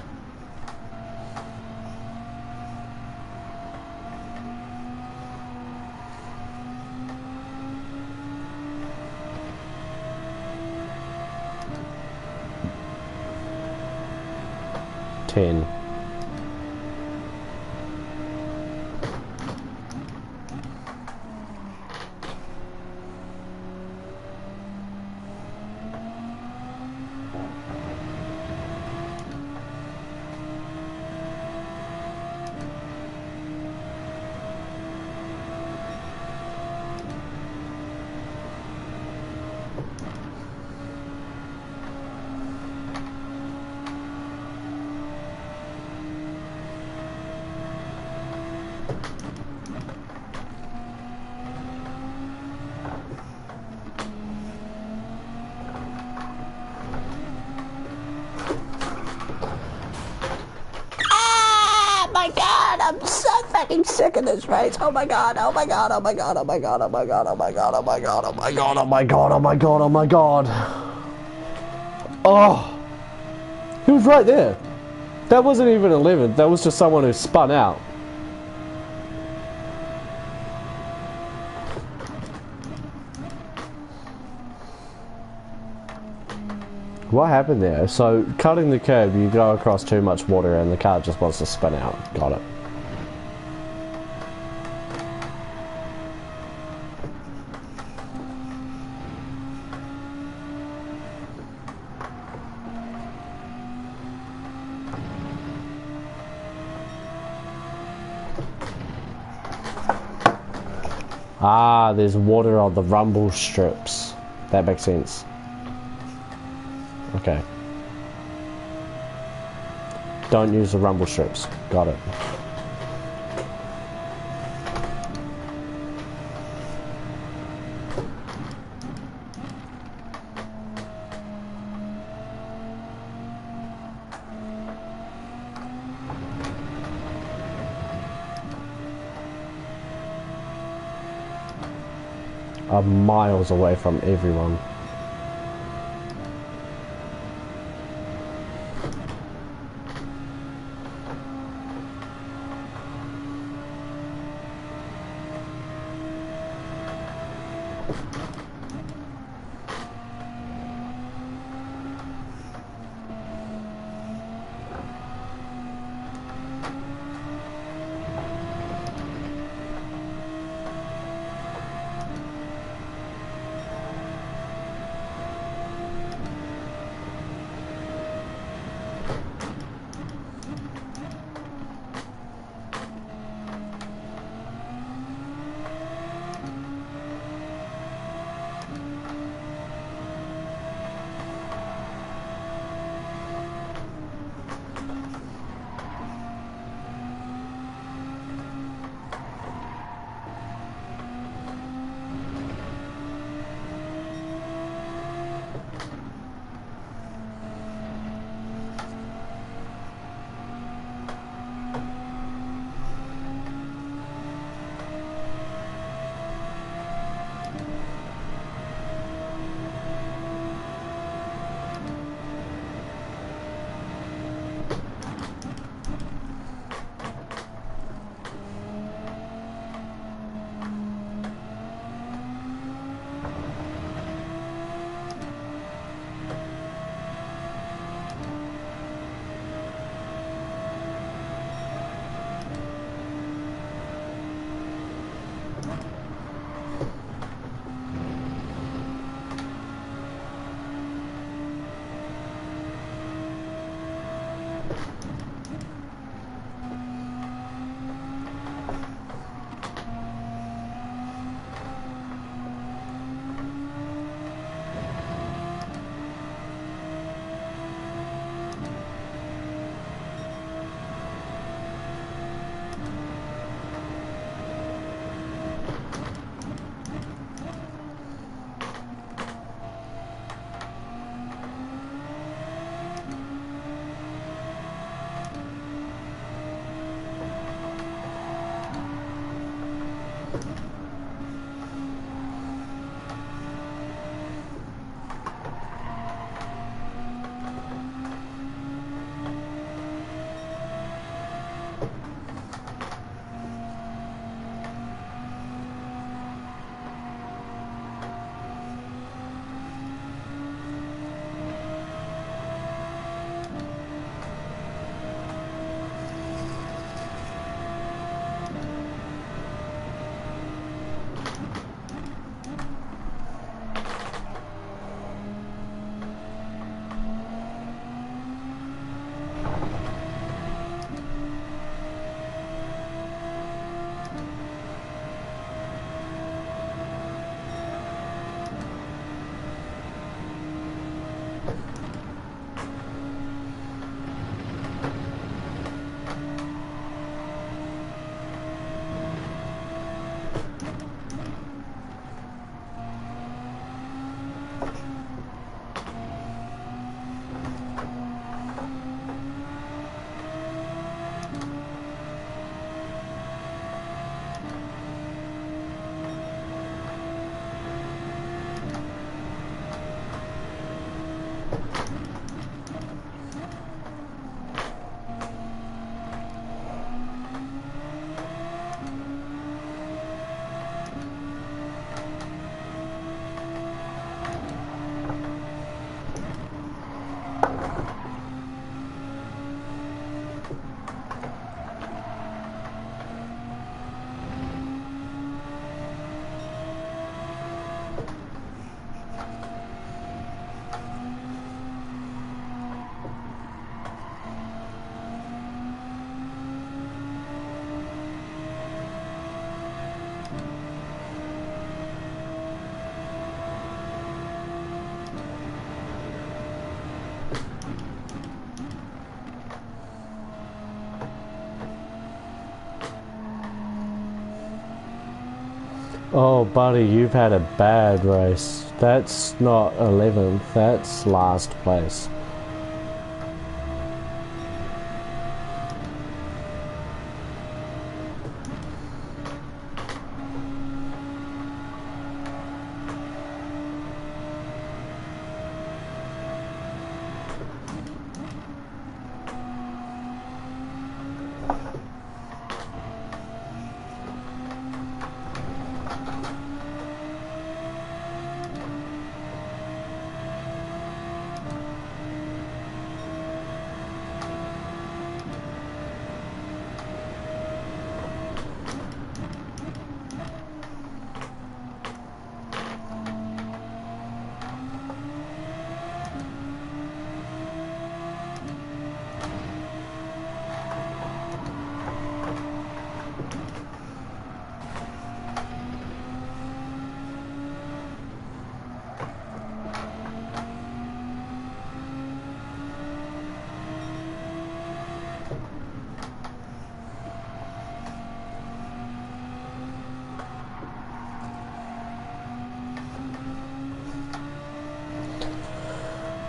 Ten. I'm so fucking sick of this race. Oh my god, oh my god, oh my god, oh my god, oh my god, oh my god, oh my god, oh my god, oh my god, oh my god, oh my god. Oh, he was right there. That wasn't even 11th, that was just someone who spun out. What happened there? So, cutting the curb, you go across too much water and the car just wants to spin out. Got it. Ah, there's water on the rumble strips. That makes sense. Okay. Don't use the rumble strips. Got it. I'm miles away from everyone. Oh, buddy, you've had a bad race. That's not 11th, that's last place.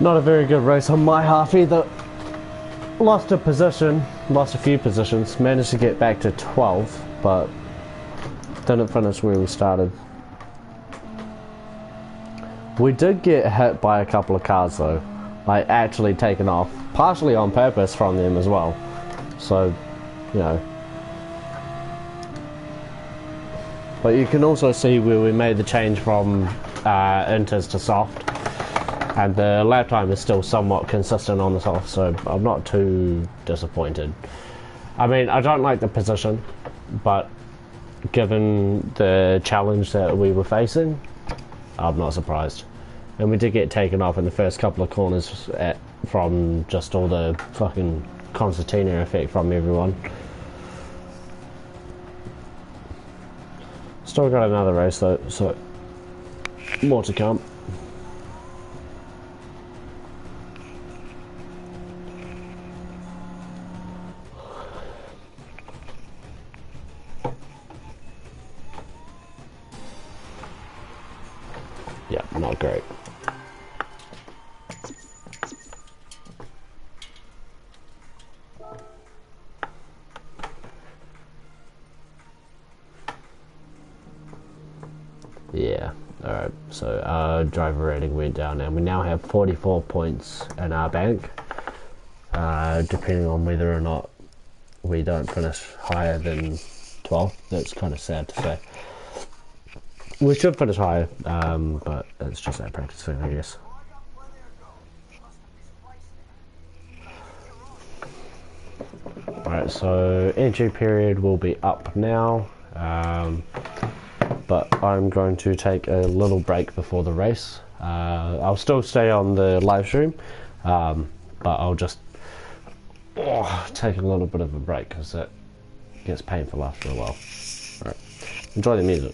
Not a very good race on my half either. Lost a position, lost a few positions, managed to get back to 12th, but didn't finish where we started. We did get hit by a couple of cars though, like actually taken off, partially on purpose from them as well. So, you know. But you can also see where we made the change from inters to soft, and the lap time is still somewhat consistent on the soft, so I'm not too disappointed. I mean, I don't like the position, but given the challenge that we were facing, I'm not surprised. And we did get taken off in the first couple of corners from just all the fucking concertina effect from everyone. Still got another race though, so more to come. Yeah, not great. Yeah, alright, so our driver rating went down and we now have 44 points in our bank, depending on whether or not we don't finish higher than 12. That's kind of sad to say. We should finish higher, but it's just our practice thing, I guess. Alright, so entry period will be up now, but I'm going to take a little break before the race. I'll still stay on the live stream, but I'll just take a little bit of a break because it gets painful after a while. Alright, enjoy the music.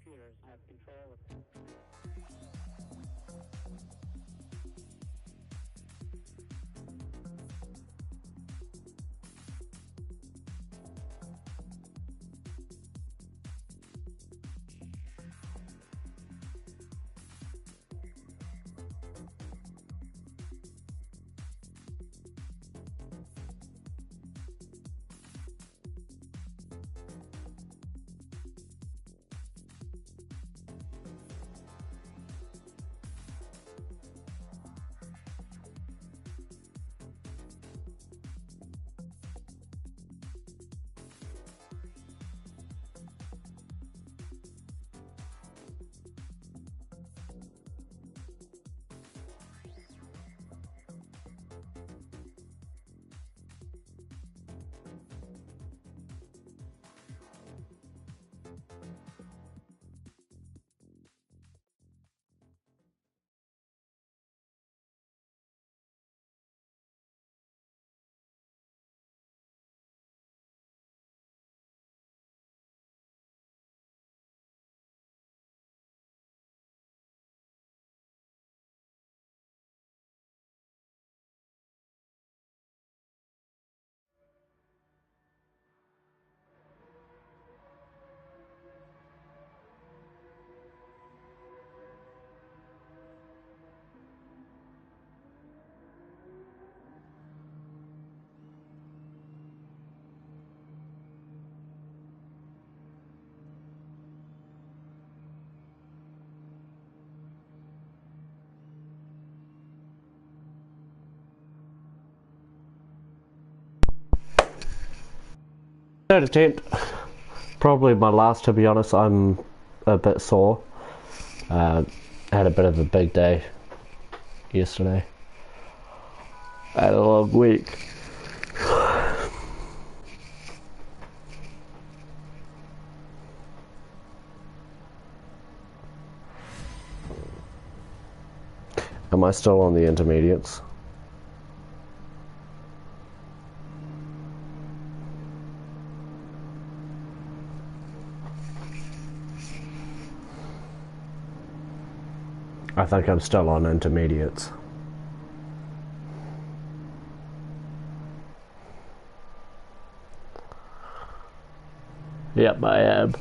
computers have control of. Third attempt. Probably my last, to be honest. I'm a bit sore. Had a bit of a big day yesterday. Had a long week. Am I still on the intermediates? I think I'm still on intermediates. Yep, I am.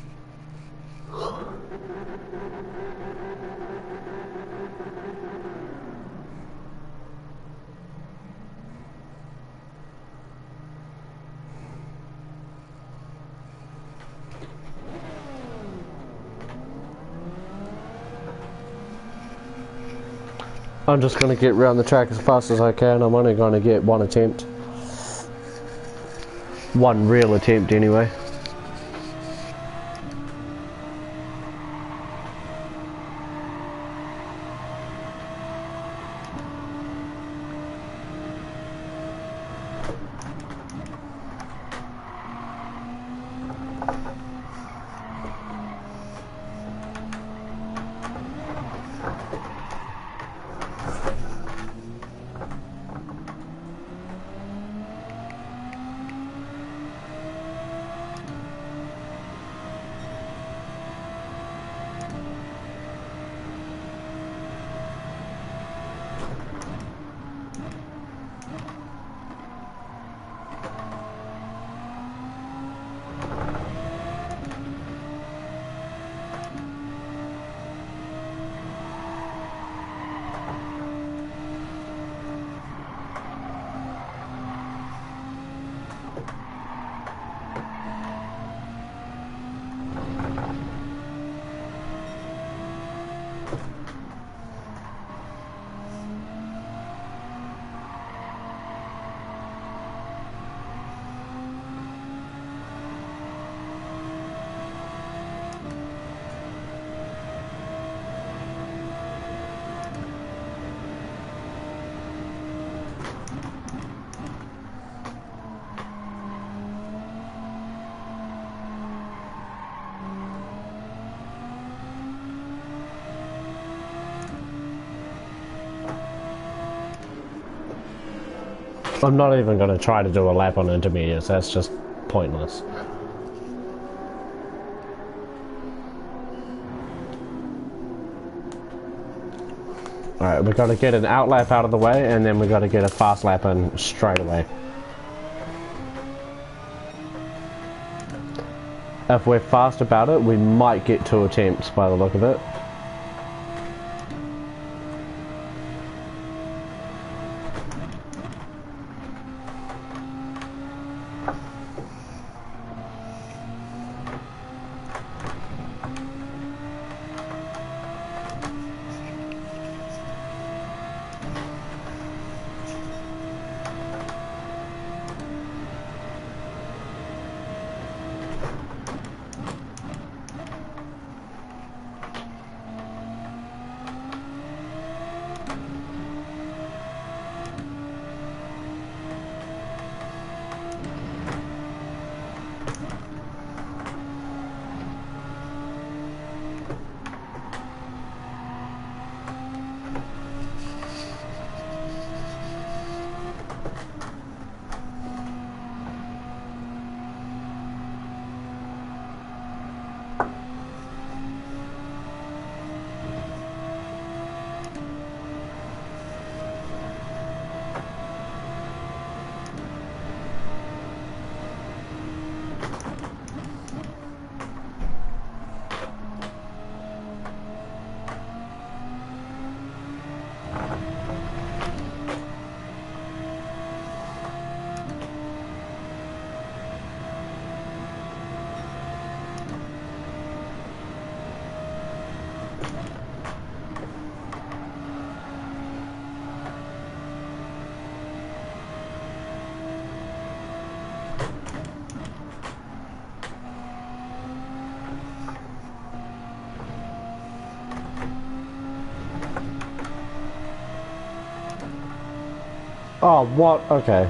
I'm just going to get around the track as fast as I can. I'm only going to get one attempt. One real attempt anyway. I'm not even going to try to do a lap on intermediates, that's just pointless. Alright, we've got to get an out lap out of the way, and then we've got to get a fast lap in straight away. If we're fast about it, we might get 2 attempts by the look of it. Oh, what? Okay.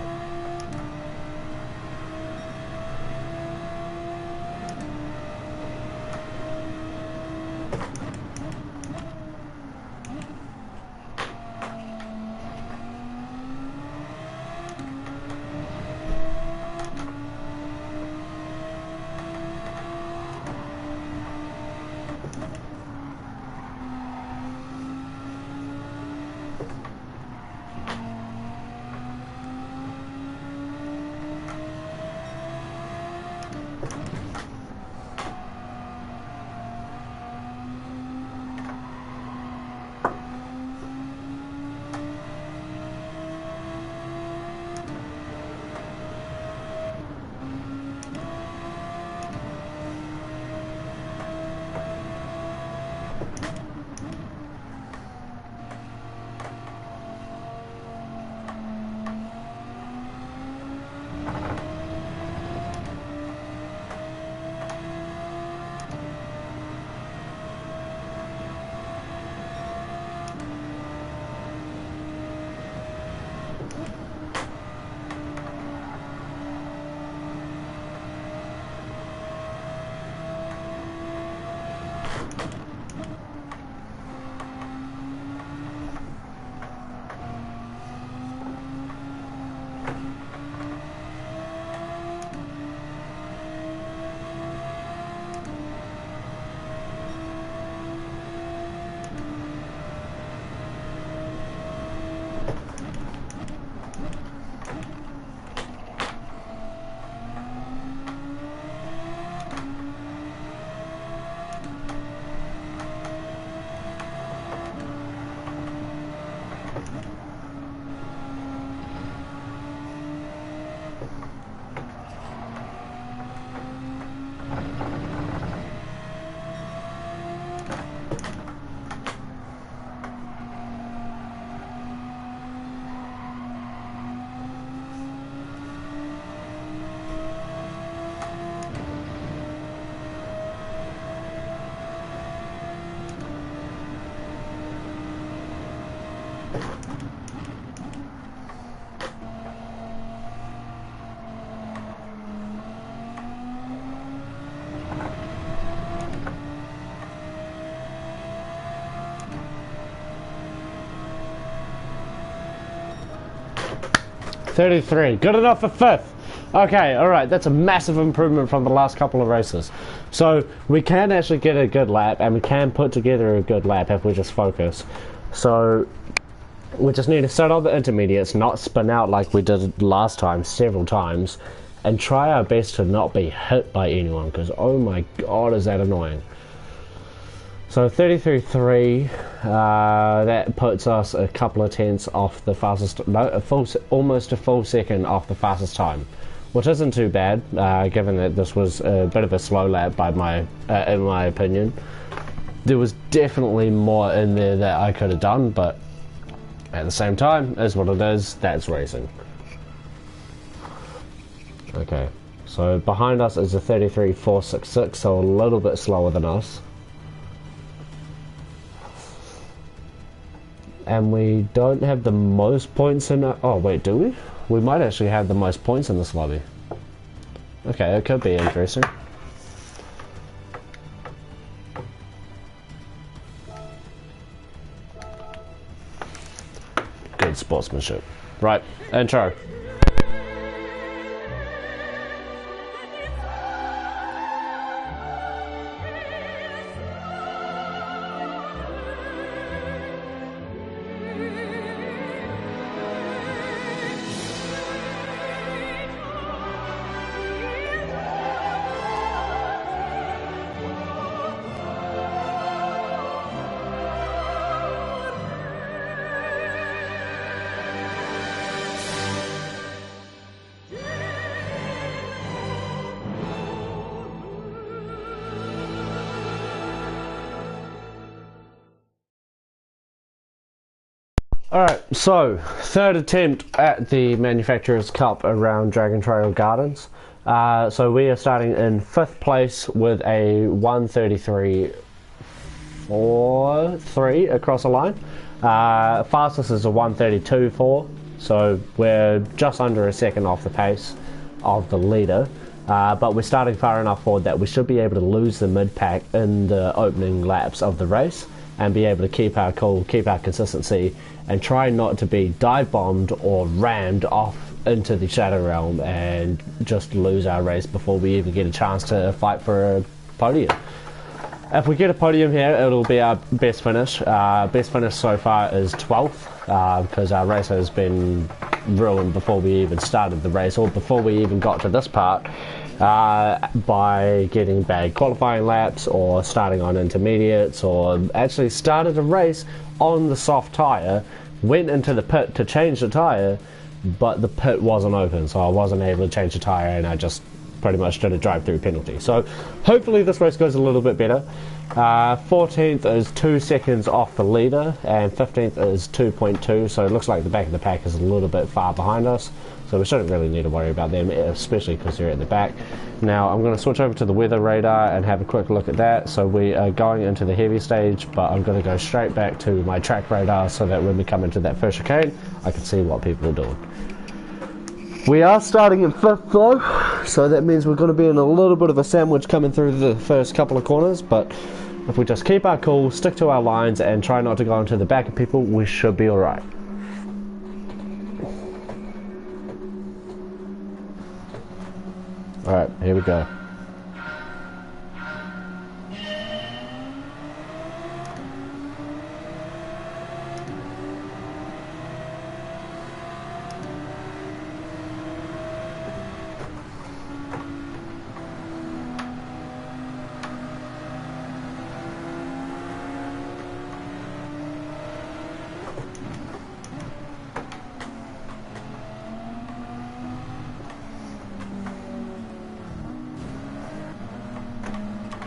$33, good enough for 5th. Okay, alright, that's a massive improvement from the last couple of races. So we can actually get a good lap, and we can put together a good lap if we just focus. So we just need to sit on the intermediates, not spin out like we did last time several times, and try our best to not be hit by anyone, because oh my god is that annoying. So 33.3, that puts us a couple of tenths off the fastest, no, almost a full second off the fastest time, which isn't too bad, given that this was a bit of a slow lap in my opinion. There was definitely more in there that I could have done, but at the same time, is what it is, that's racing. Okay, so behind us is a 33.466, so a little bit slower than us. And we don't have the most points in our... Oh wait, do we? We might actually have the most points in this lobby. Okay, it could be interesting. Good sportsmanship. Right, intro. Alright, so third attempt at the Manufacturers Cup around Dragon Trail Gardens. So we are starting in 5th place with a 1:33.43 across the line. Fastest is a 1:32.4, so we're just under a second off the pace of the leader. But we're starting far enough forward that we should be able to lose the mid-pack in the opening laps of the race and be able to keep our cool, keep our consistency, and try not to be dive bombed or rammed off into the Shadow Realm and just lose our race before we even get a chance to fight for a podium. If we get a podium here, it'll be our best finish. Best finish so far is 12th, because our race has been ruined before we even started the race, or before we even got to this part, by getting bad qualifying laps, or starting on intermediates, or actually started a race on the soft tyre, went into the pit to change the tyre, but the pit wasn't open, so I wasn't able to change the tyre, and I just pretty much did a drive-through penalty. So hopefully this race goes a little bit better. 14th is 2 seconds off the leader, and 15th is 2.2, so it looks like the back of the pack is a little bit far behind us, so we shouldn't really need to worry about them, especially because they're at the back. Now I'm going to switch over to the weather radar and have a quick look at that. So we are going into the heavy stage, but I'm going to go straight back to my track radar so that when we come into that first chicane, I can see what people are doing. We are starting in 5th though, so that means we're going to be in a little bit of a sandwich coming through the first couple of corners, but if we just keep our cool, stick to our lines, and try not to go into the back of people, we should be alright. Alright, here we go.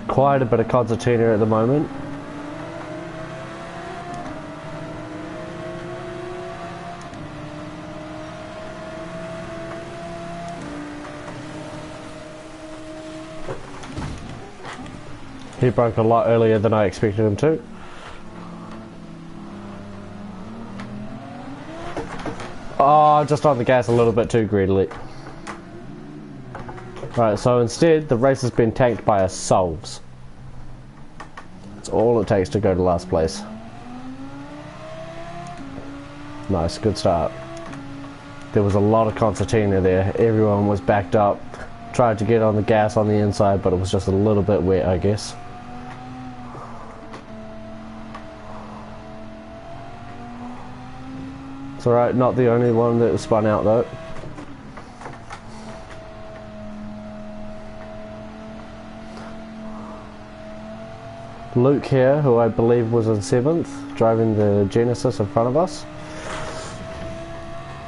Quite a bit of concertina at the moment. He broke a lot earlier than I expected him to. Oh, just on the gas a little bit too greedily. Right, so instead the race has been tanked by ourselves. That's all it takes to go to last place. Nice, good start. There was a lot of concertina there. Everyone was backed up. Tried to get on the gas on the inside, but it was just a little bit wet, I guess. It's alright, not the only one that was spun out though. Luke here, who I believe was in 7th, driving the Genesis in front of us.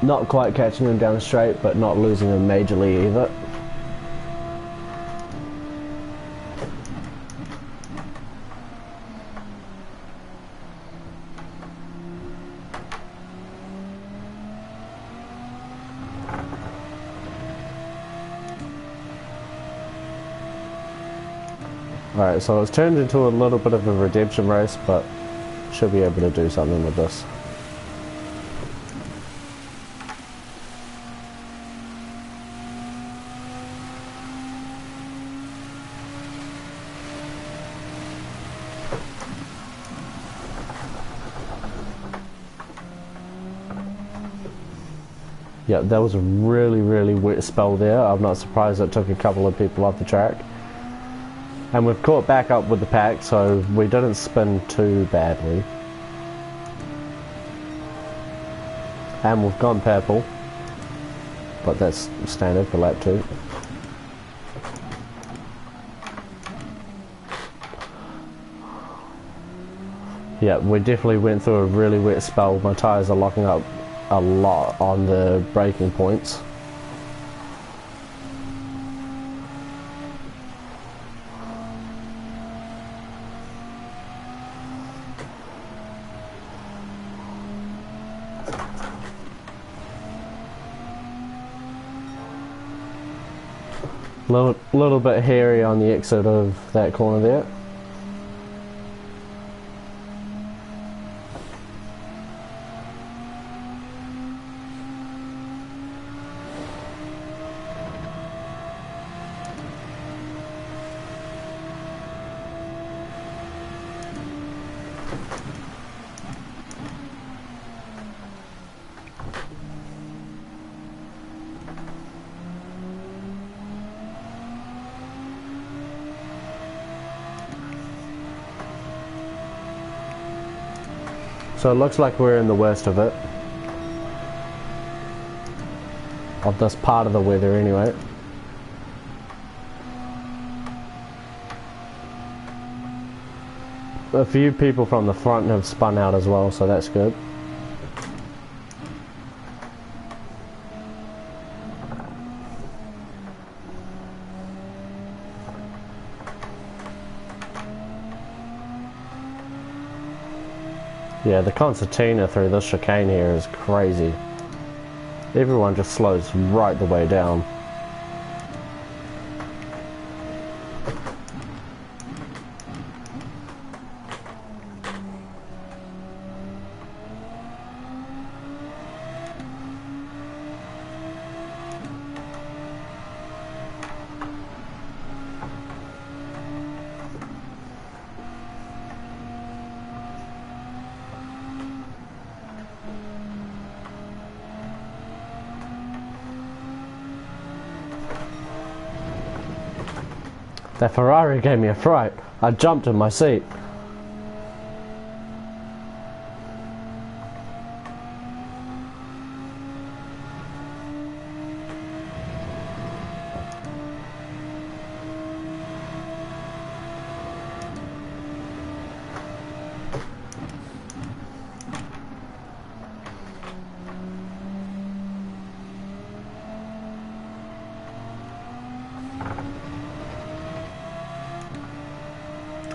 Not quite catching him down straight, but not losing him majorly either. Alright, so it's turned into a little bit of a redemption race, but should be able to do something with this. Yeah, that was a really wet spell there. I'm not surprised it took a couple of people off the track. And we've caught back up with the pack, so we didn't spin too badly. And we've gone purple, but that's standard for lap 2. Yeah, we definitely went through a really wet spell. My tyres are locking up a lot on the braking points. Little bit hairy on the exit of that corner there. So it looks like we're in the worst of it. Of this part of the weather anyway. A few people from the front have spun out as well, so that's good. Yeah, the concertina through this chicane here is crazy. Everyone just slows right the way down. That Ferrari gave me a fright. I jumped in my seat.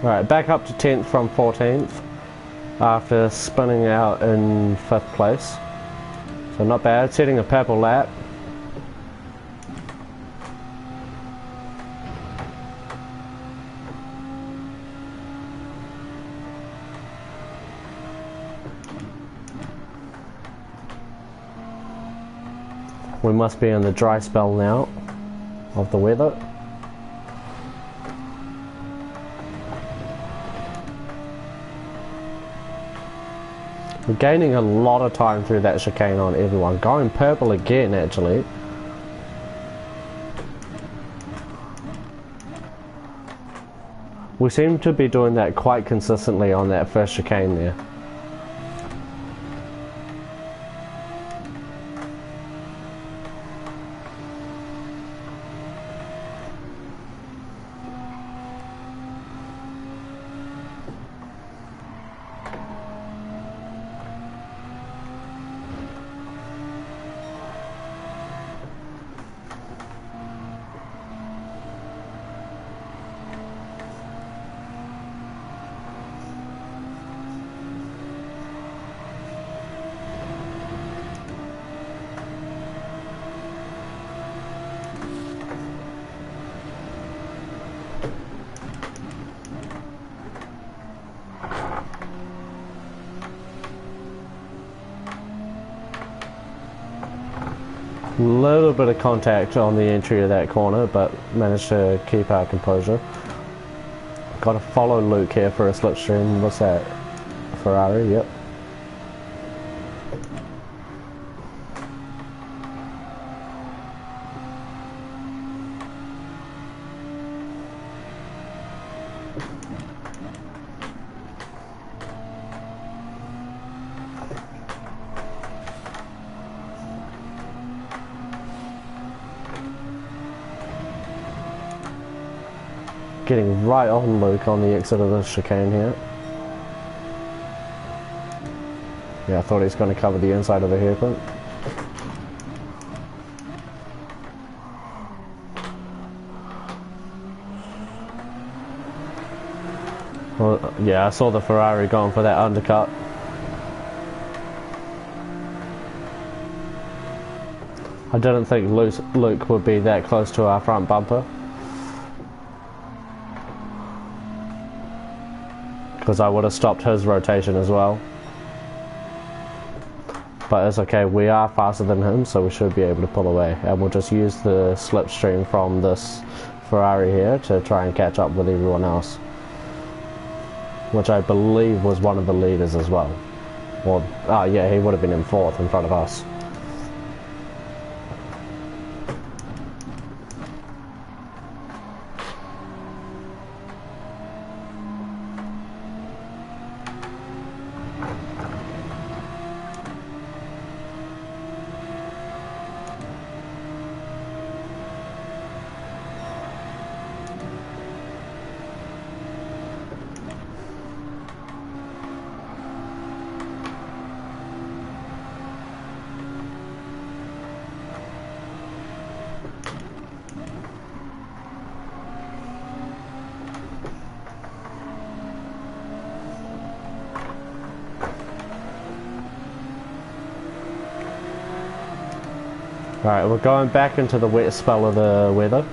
Right, back up to 10th from 14th after spinning out in 5th place. So not bad, setting a purple lap. We must be in the dry spell now of the weather. We're gaining a lot of time through that chicane on everyone. Going purple again, actually. We seem to be doing that quite consistently on that first chicane there. Little bit of contact on the entry of that corner, but managed to keep our composure. Got to follow Luke here for a slipstream. What's that? Ferrari, yep. Getting right on Luke on the exit of the chicane here. Yeah, I thought he was going to cover the inside of the hairpin. Well, yeah, I saw the Ferrari going for that undercut. I didn't think Luke would be that close to our front bumper, because I would have stopped his rotation as well. But it's okay, we are faster than him, so we should be able to pull away. And we'll just use the slipstream from this Ferrari here to try and catch up with everyone else. Which I believe was one of the leaders as well. Or, oh yeah, he would have been in fourth in front of us. Alright, we're going back into the wet spell of the weather.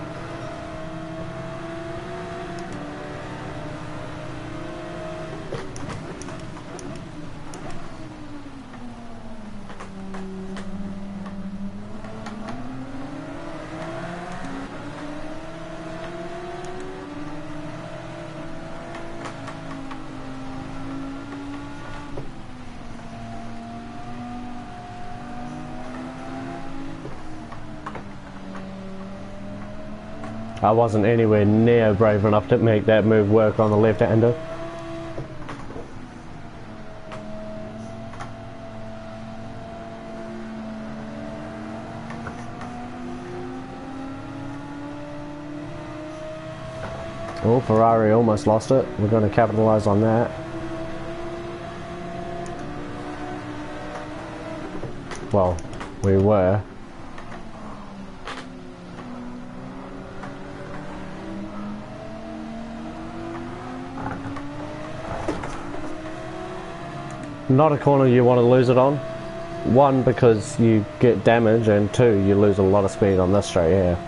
I wasn't anywhere near brave enough to make that move work on the left-hander. Oh, Ferrari almost lost it. We're going to capitalise on that. Well, we were. Not a corner you want to lose it on. One, because you get damage, and two, you lose a lot of speed on this straight here.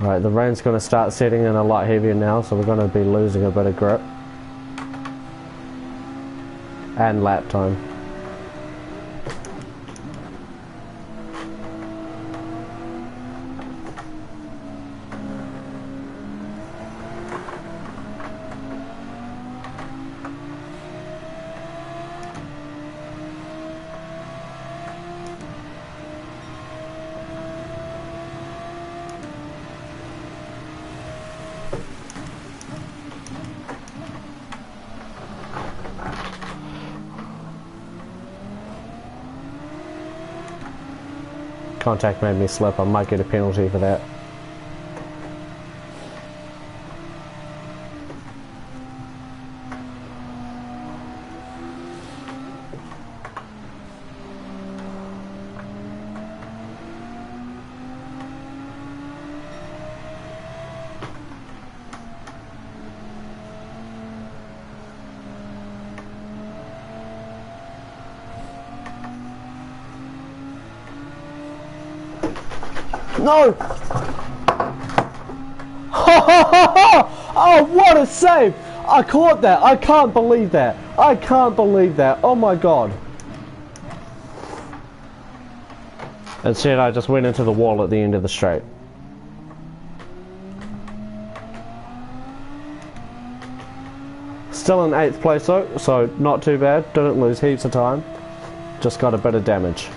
Alright, the rain's going to start setting in a lot heavier now, so we're going to be losing a bit of grip. And lap time. Contact made me slip. I might get a penalty for that. No! Oh, what a save! I caught that. I can't believe that. I can't believe that. Oh my god. Instead, I just went into the wall at the end of the straight. Still in 8th place though, so not too bad. Didn't lose heaps of time. Just got a bit of damage.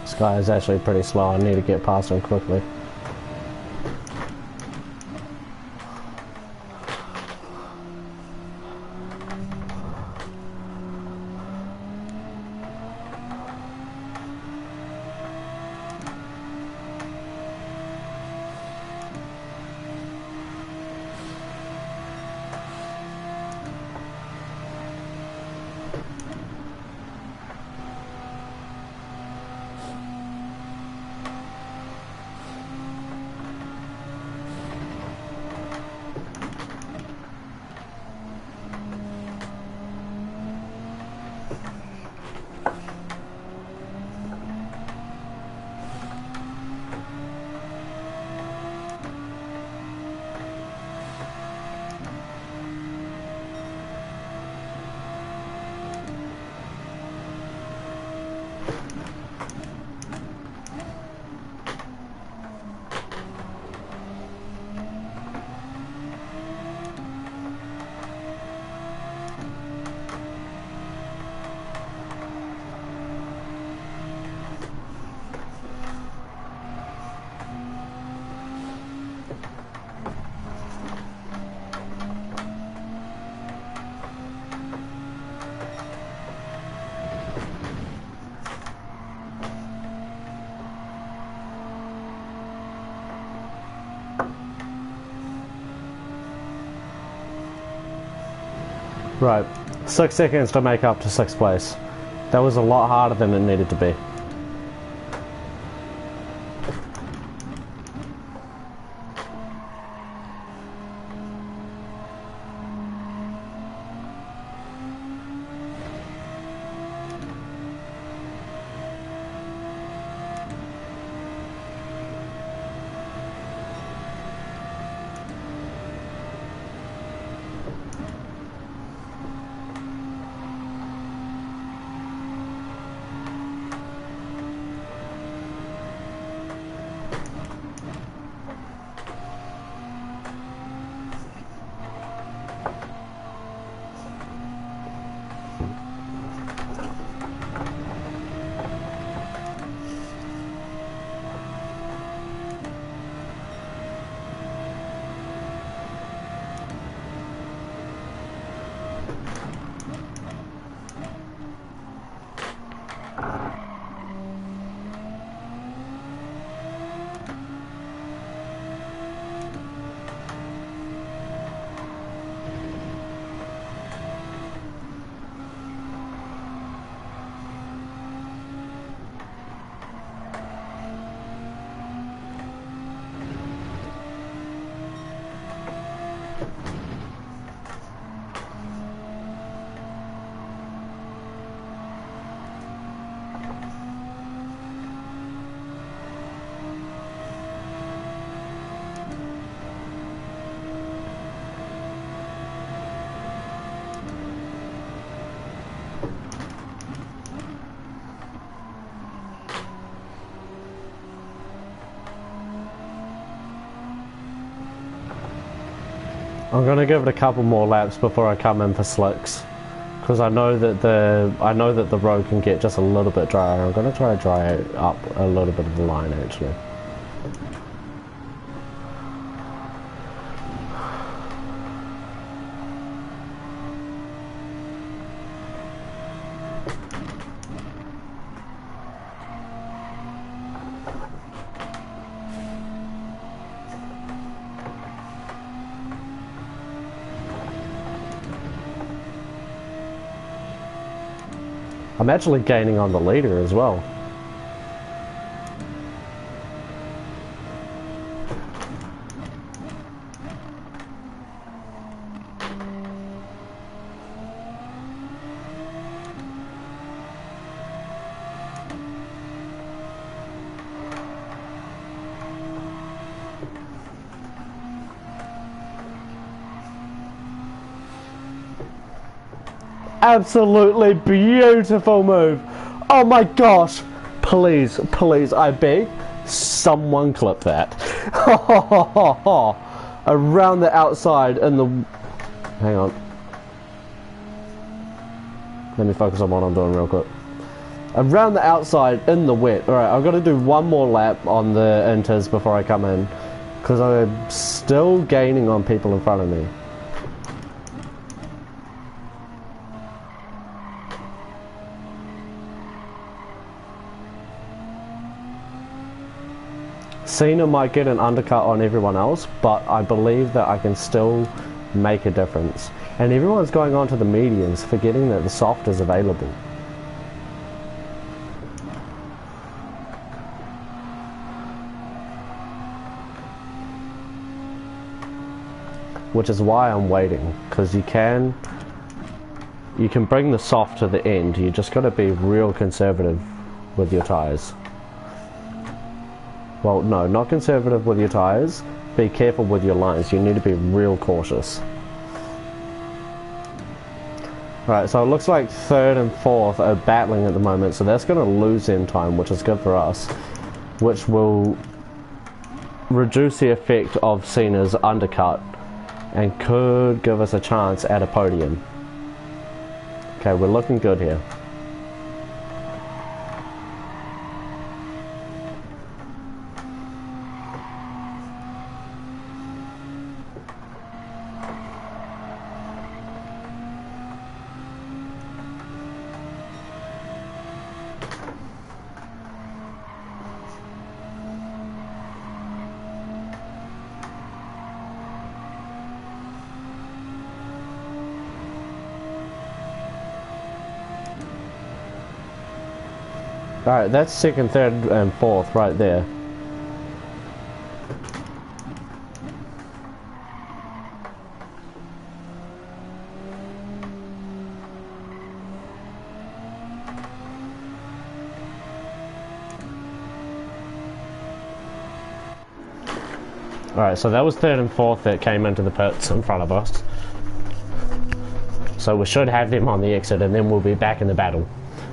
This guy is actually pretty slow. I need to get past him quickly. Right, 6 seconds to make up to 6th place. That was a lot harder than it needed to be. I'm gonna give it a couple more laps before I come in for slicks, because I know that the road can get just a little bit drier. I'm gonna try to dry up a little bit of the line actually. I'm actually gaining on the leader as well. Absolutely beautiful move. Oh my gosh. Please, please, I beg, someone clip that. Around the outside in the... Hang on. Let me focus on what I'm doing real quick. Around the outside in the wet. Alright, I've got to do one more lap on the inters before I come in, because I'm still gaining on people in front of me. Cena might get an undercut on everyone else, but I believe that I can still make a difference. And everyone's going on to the mediums, forgetting that the soft is available. Which is why I'm waiting, because you can bring the soft to the end. You just got to be real conservative with your tires. Well, no, not conservative with your tires. Be careful with your lines. You need to be real cautious. Alright, so it looks like third and fourth are battling at the moment, so that's going to lose in time, which is good for us, which will reduce the effect of Cena's undercut and could give us a chance at a podium. Okay, we're looking good here. Alright, that's second, third, and fourth right there. Alright, so that was third and fourth that came into the pits in front of us. So we should have them on the exit and then we'll be back in the battle.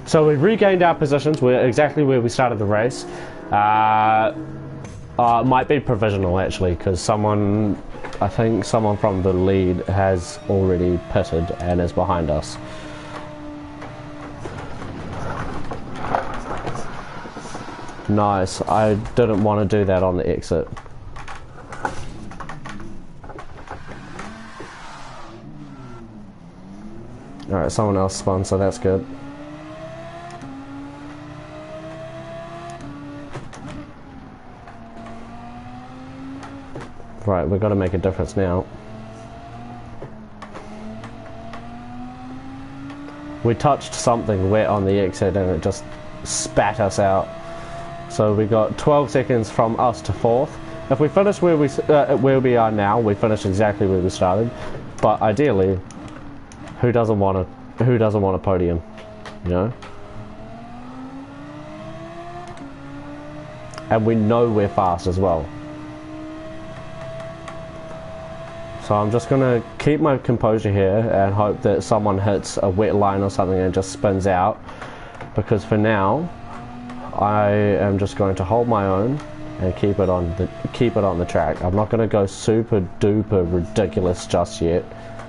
So we've regained our positions. We're exactly where we started the race. It might be provisional actually, because I think someone from the lead has already pitted and is behind us. Nice. I didn't want to do that on the exit. Alright, someone else spun, so that's good. Right, we've got to make a difference now. We touched something wet on the exit and it just spat us out. So we got 12 seconds from us to fourth. If we finish where we are now, we finish exactly where we started. But ideally, who doesn't want a podium, you know? And we know we're fast as well. So I'm just going to keep my composure here and hope that someone hits a wet line or something and just spins out. Because for now, I am just going to hold my own and keep it on the track. I'm not going to go super duper ridiculous just yet.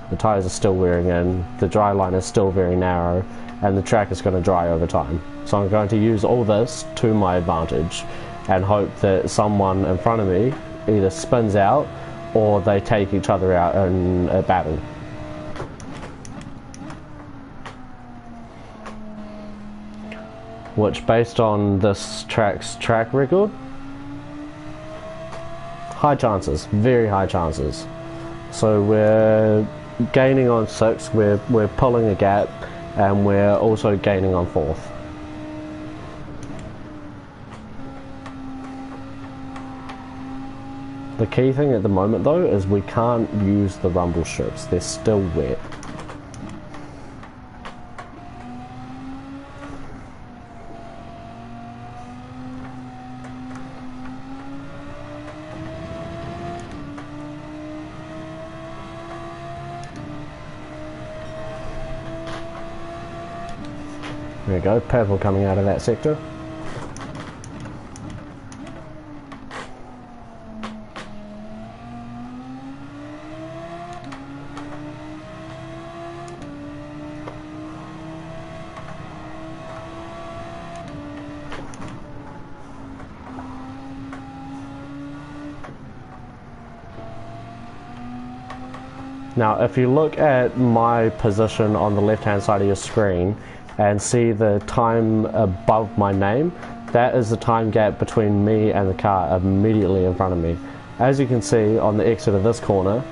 The tyres are still wearing in, the dry line is still very narrow, and the track is going to dry over time. So I'm going to use all this to my advantage and hope that someone in front of me either spins out or they take each other out in a battle. Which, based on this track's track record, high chances, very high chances. So we're gaining on 6, we're pulling a gap, and we're also gaining on 4th. The key thing at the moment though is we can't use the rumble strips, they're still wet. There we go, purple coming out of that sector. Now, if you look at my position on the left hand side of your screen and see the time above my name, that is the time gap between me and the car immediately in front of me. As you can see on the exit of this corner,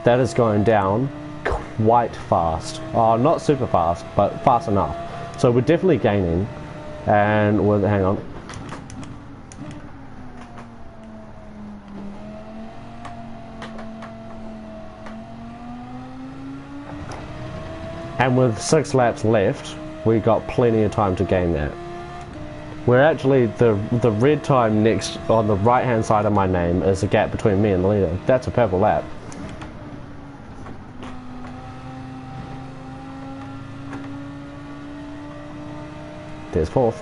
that is going down quite fast. Oh, not super fast, but fast enough. So we're definitely gaining, and hang on. And with 6 laps left, we got plenty of time to gain that. We're actually, the red time next on the right hand side of my name is the gap between me and the leader. That's a purple lap. There's 4th.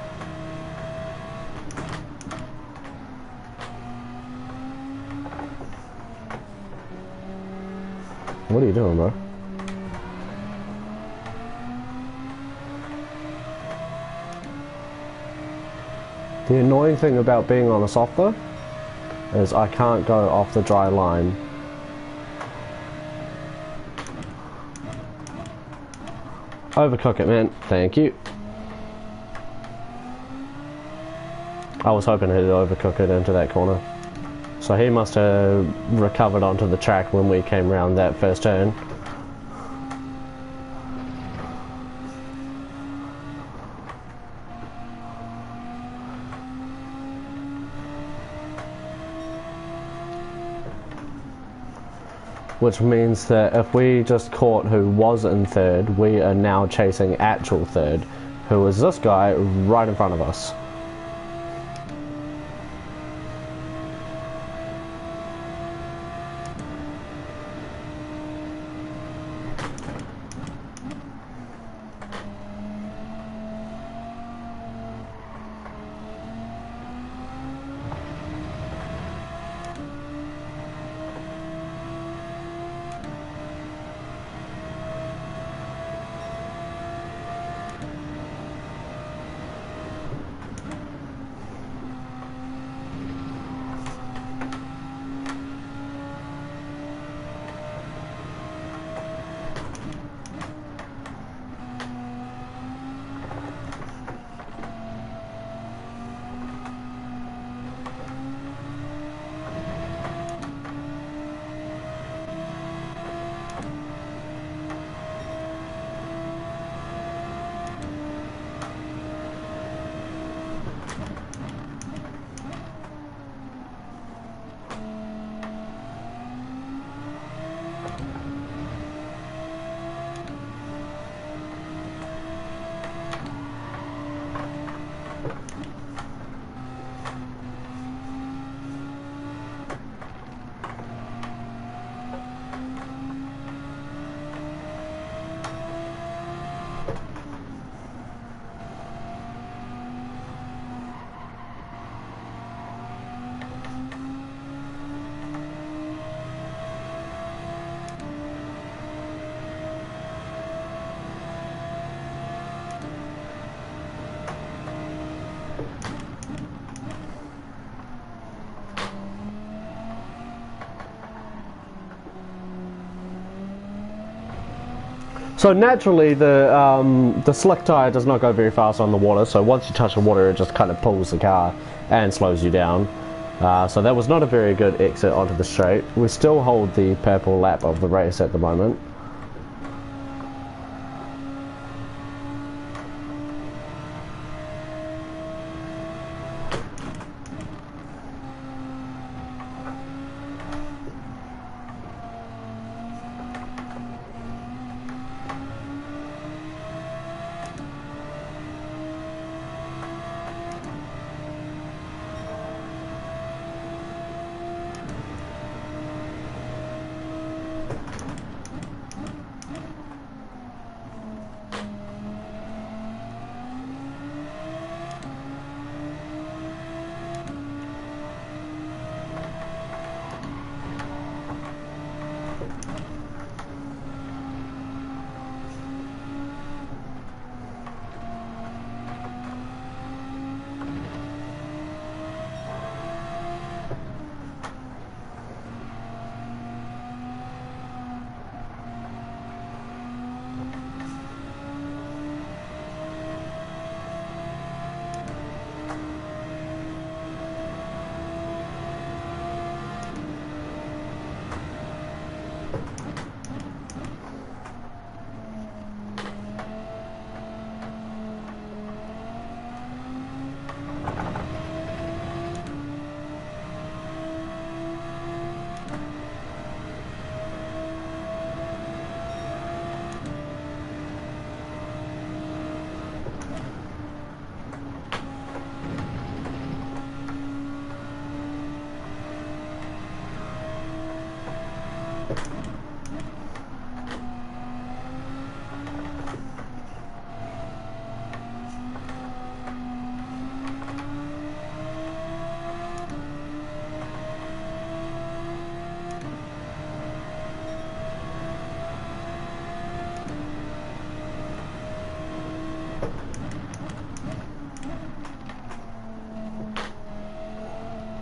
What are you doing, bro? The annoying thing about being on a softer is I can't go off the dry line. Overcook it, man. Thank you. I was hoping he'd overcook it into that corner. So he must have recovered onto the track when we came around that first turn. Which means that if we just caught who was in 3rd, we are now chasing actual 3rd, who is this guy right in front of us. So naturally, the slick tyre does not go very fast on the water. So once you touch the water, it just kind of pulls the car and slows you down. So that was not a very good exit onto the straight. We still hold the purple lap of the race at the moment.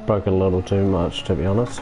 Broke a little too much, to be honest.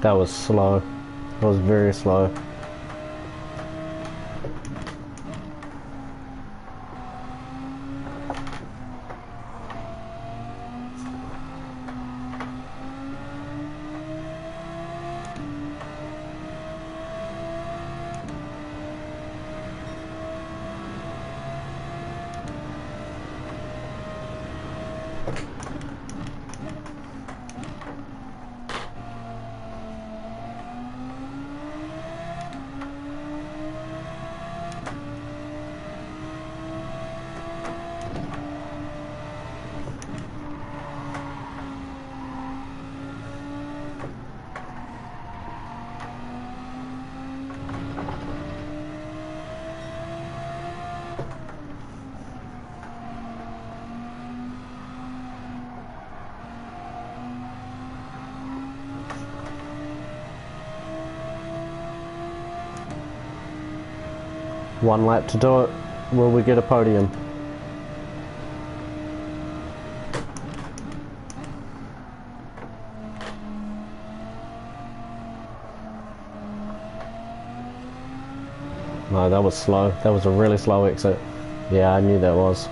That was slow. That was very slow. One lap to do it. Will we get a podium? No, that was slow. That was a really slow exit. Yeah, I knew that was.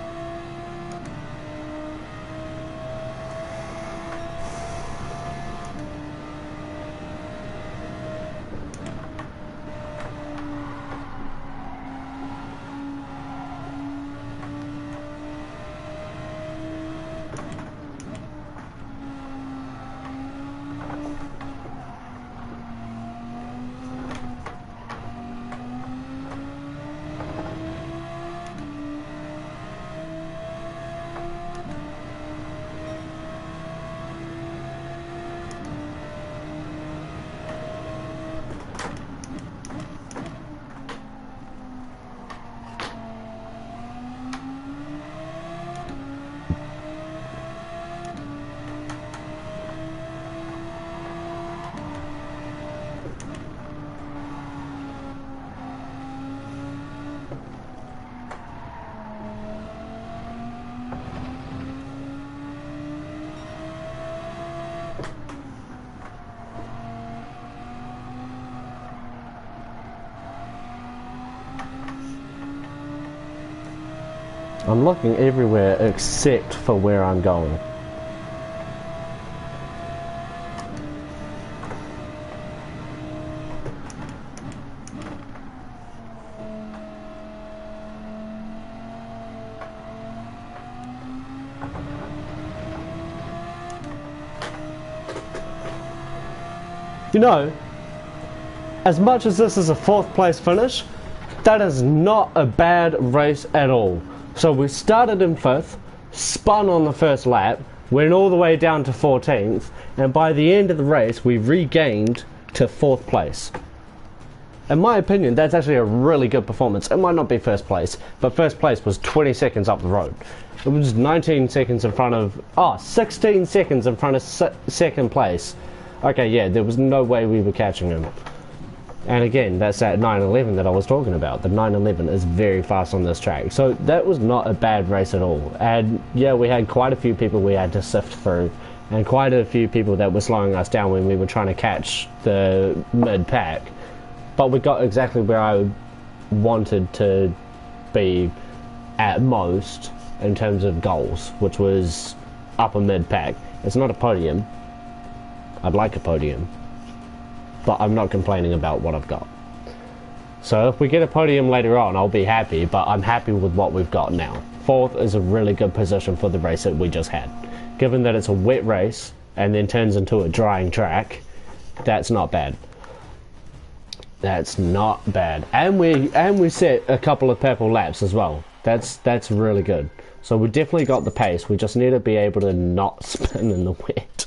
I'm looking everywhere except for where I'm going. You know, as much as this is a 4th place finish, that is not a bad race at all. So we started in 5th, spun on the first lap, went all the way down to 14th, and by the end of the race we regained to 4th place. In my opinion, that's actually a really good performance. It might not be 1st place, but 1st place was 20 seconds up the road. It was 19 seconds in front of, 16 seconds in front of 2nd place. Okay, yeah, there was no way we were catching him. And again, that's that 911 that I was talking about. The 911 is very fast on this track. So that was not a bad race at all. And yeah, we had quite a few people we had to sift through, and quite a few people that were slowing us down when we were trying to catch the mid-pack. But we got exactly where I wanted to be at most in terms of goals, which was upper mid-pack. It's not a podium. I'd like a podium, but I'm not complaining about what I've got. So if we get a podium later on, I'll be happy, but I'm happy with what we've got now. 4th is a really good position for the race that we just had. Given that it's a wet race and then turns into a drying track, that's not bad. That's not bad. And we set a couple of purple laps as well. That's really good. So we definitely got the pace. We just need to be able to not spin in the wet.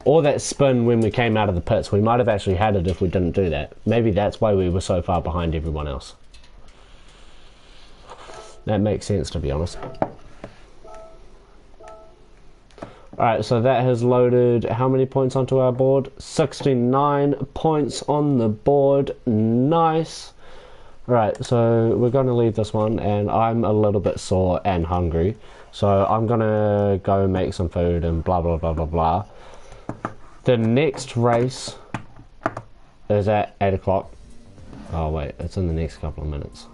Or that spin when we came out of the pits. We might have actually had it if we didn't do that. Maybe that's why we were so far behind everyone else. That makes sense, to be honest. Alright, so that has loaded how many points onto our board? 69 points on the board. Nice. Right, so we're going to leave this one, and I'm a little bit sore and hungry. So I'm going to go make some food and blah, blah, blah, blah, blah. The next race is at 8 o'clock. Oh wait, it's in the next couple of minutes.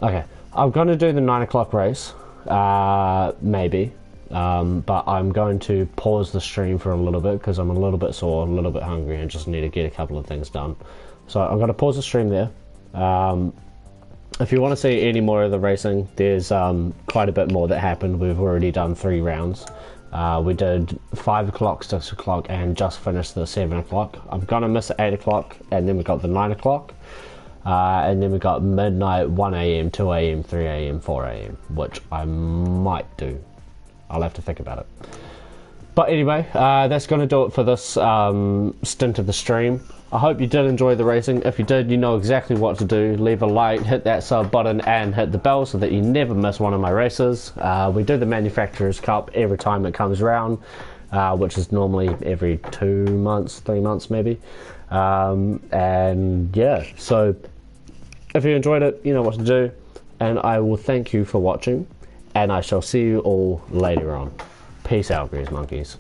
Okay, I'm going to do the 9 o'clock race, maybe, but I'm going to pause the stream for a little bit because I'm a little bit sore, a little bit hungry, and just need to get a couple of things done. So I'm going to pause the stream there. If you want to see any more of the racing, there's quite a bit more that happened. We've already done 3 rounds. We did 5 o'clock, 6 o'clock, and just finished the 7 o'clock. I'm going to miss 8 o'clock, and then we got the 9 o'clock. And then we got midnight, 1 a.m, 2 a.m, 3 a.m, 4 a.m, which I might do. I'll have to think about it. But anyway, that's going to do it for this stint of the stream. I hope you did enjoy the racing. If you did, you know exactly what to do. Leave a like, hit that sub button, and hit the bell so that you never miss one of my races. We do the Manufacturers Cup every time it comes around, which is normally every 2 months, 3 months maybe. And yeah, so if you enjoyed it, you know what to do. And I will thank you for watching, and I shall see you all later on. Peace out, Grease Monkeys.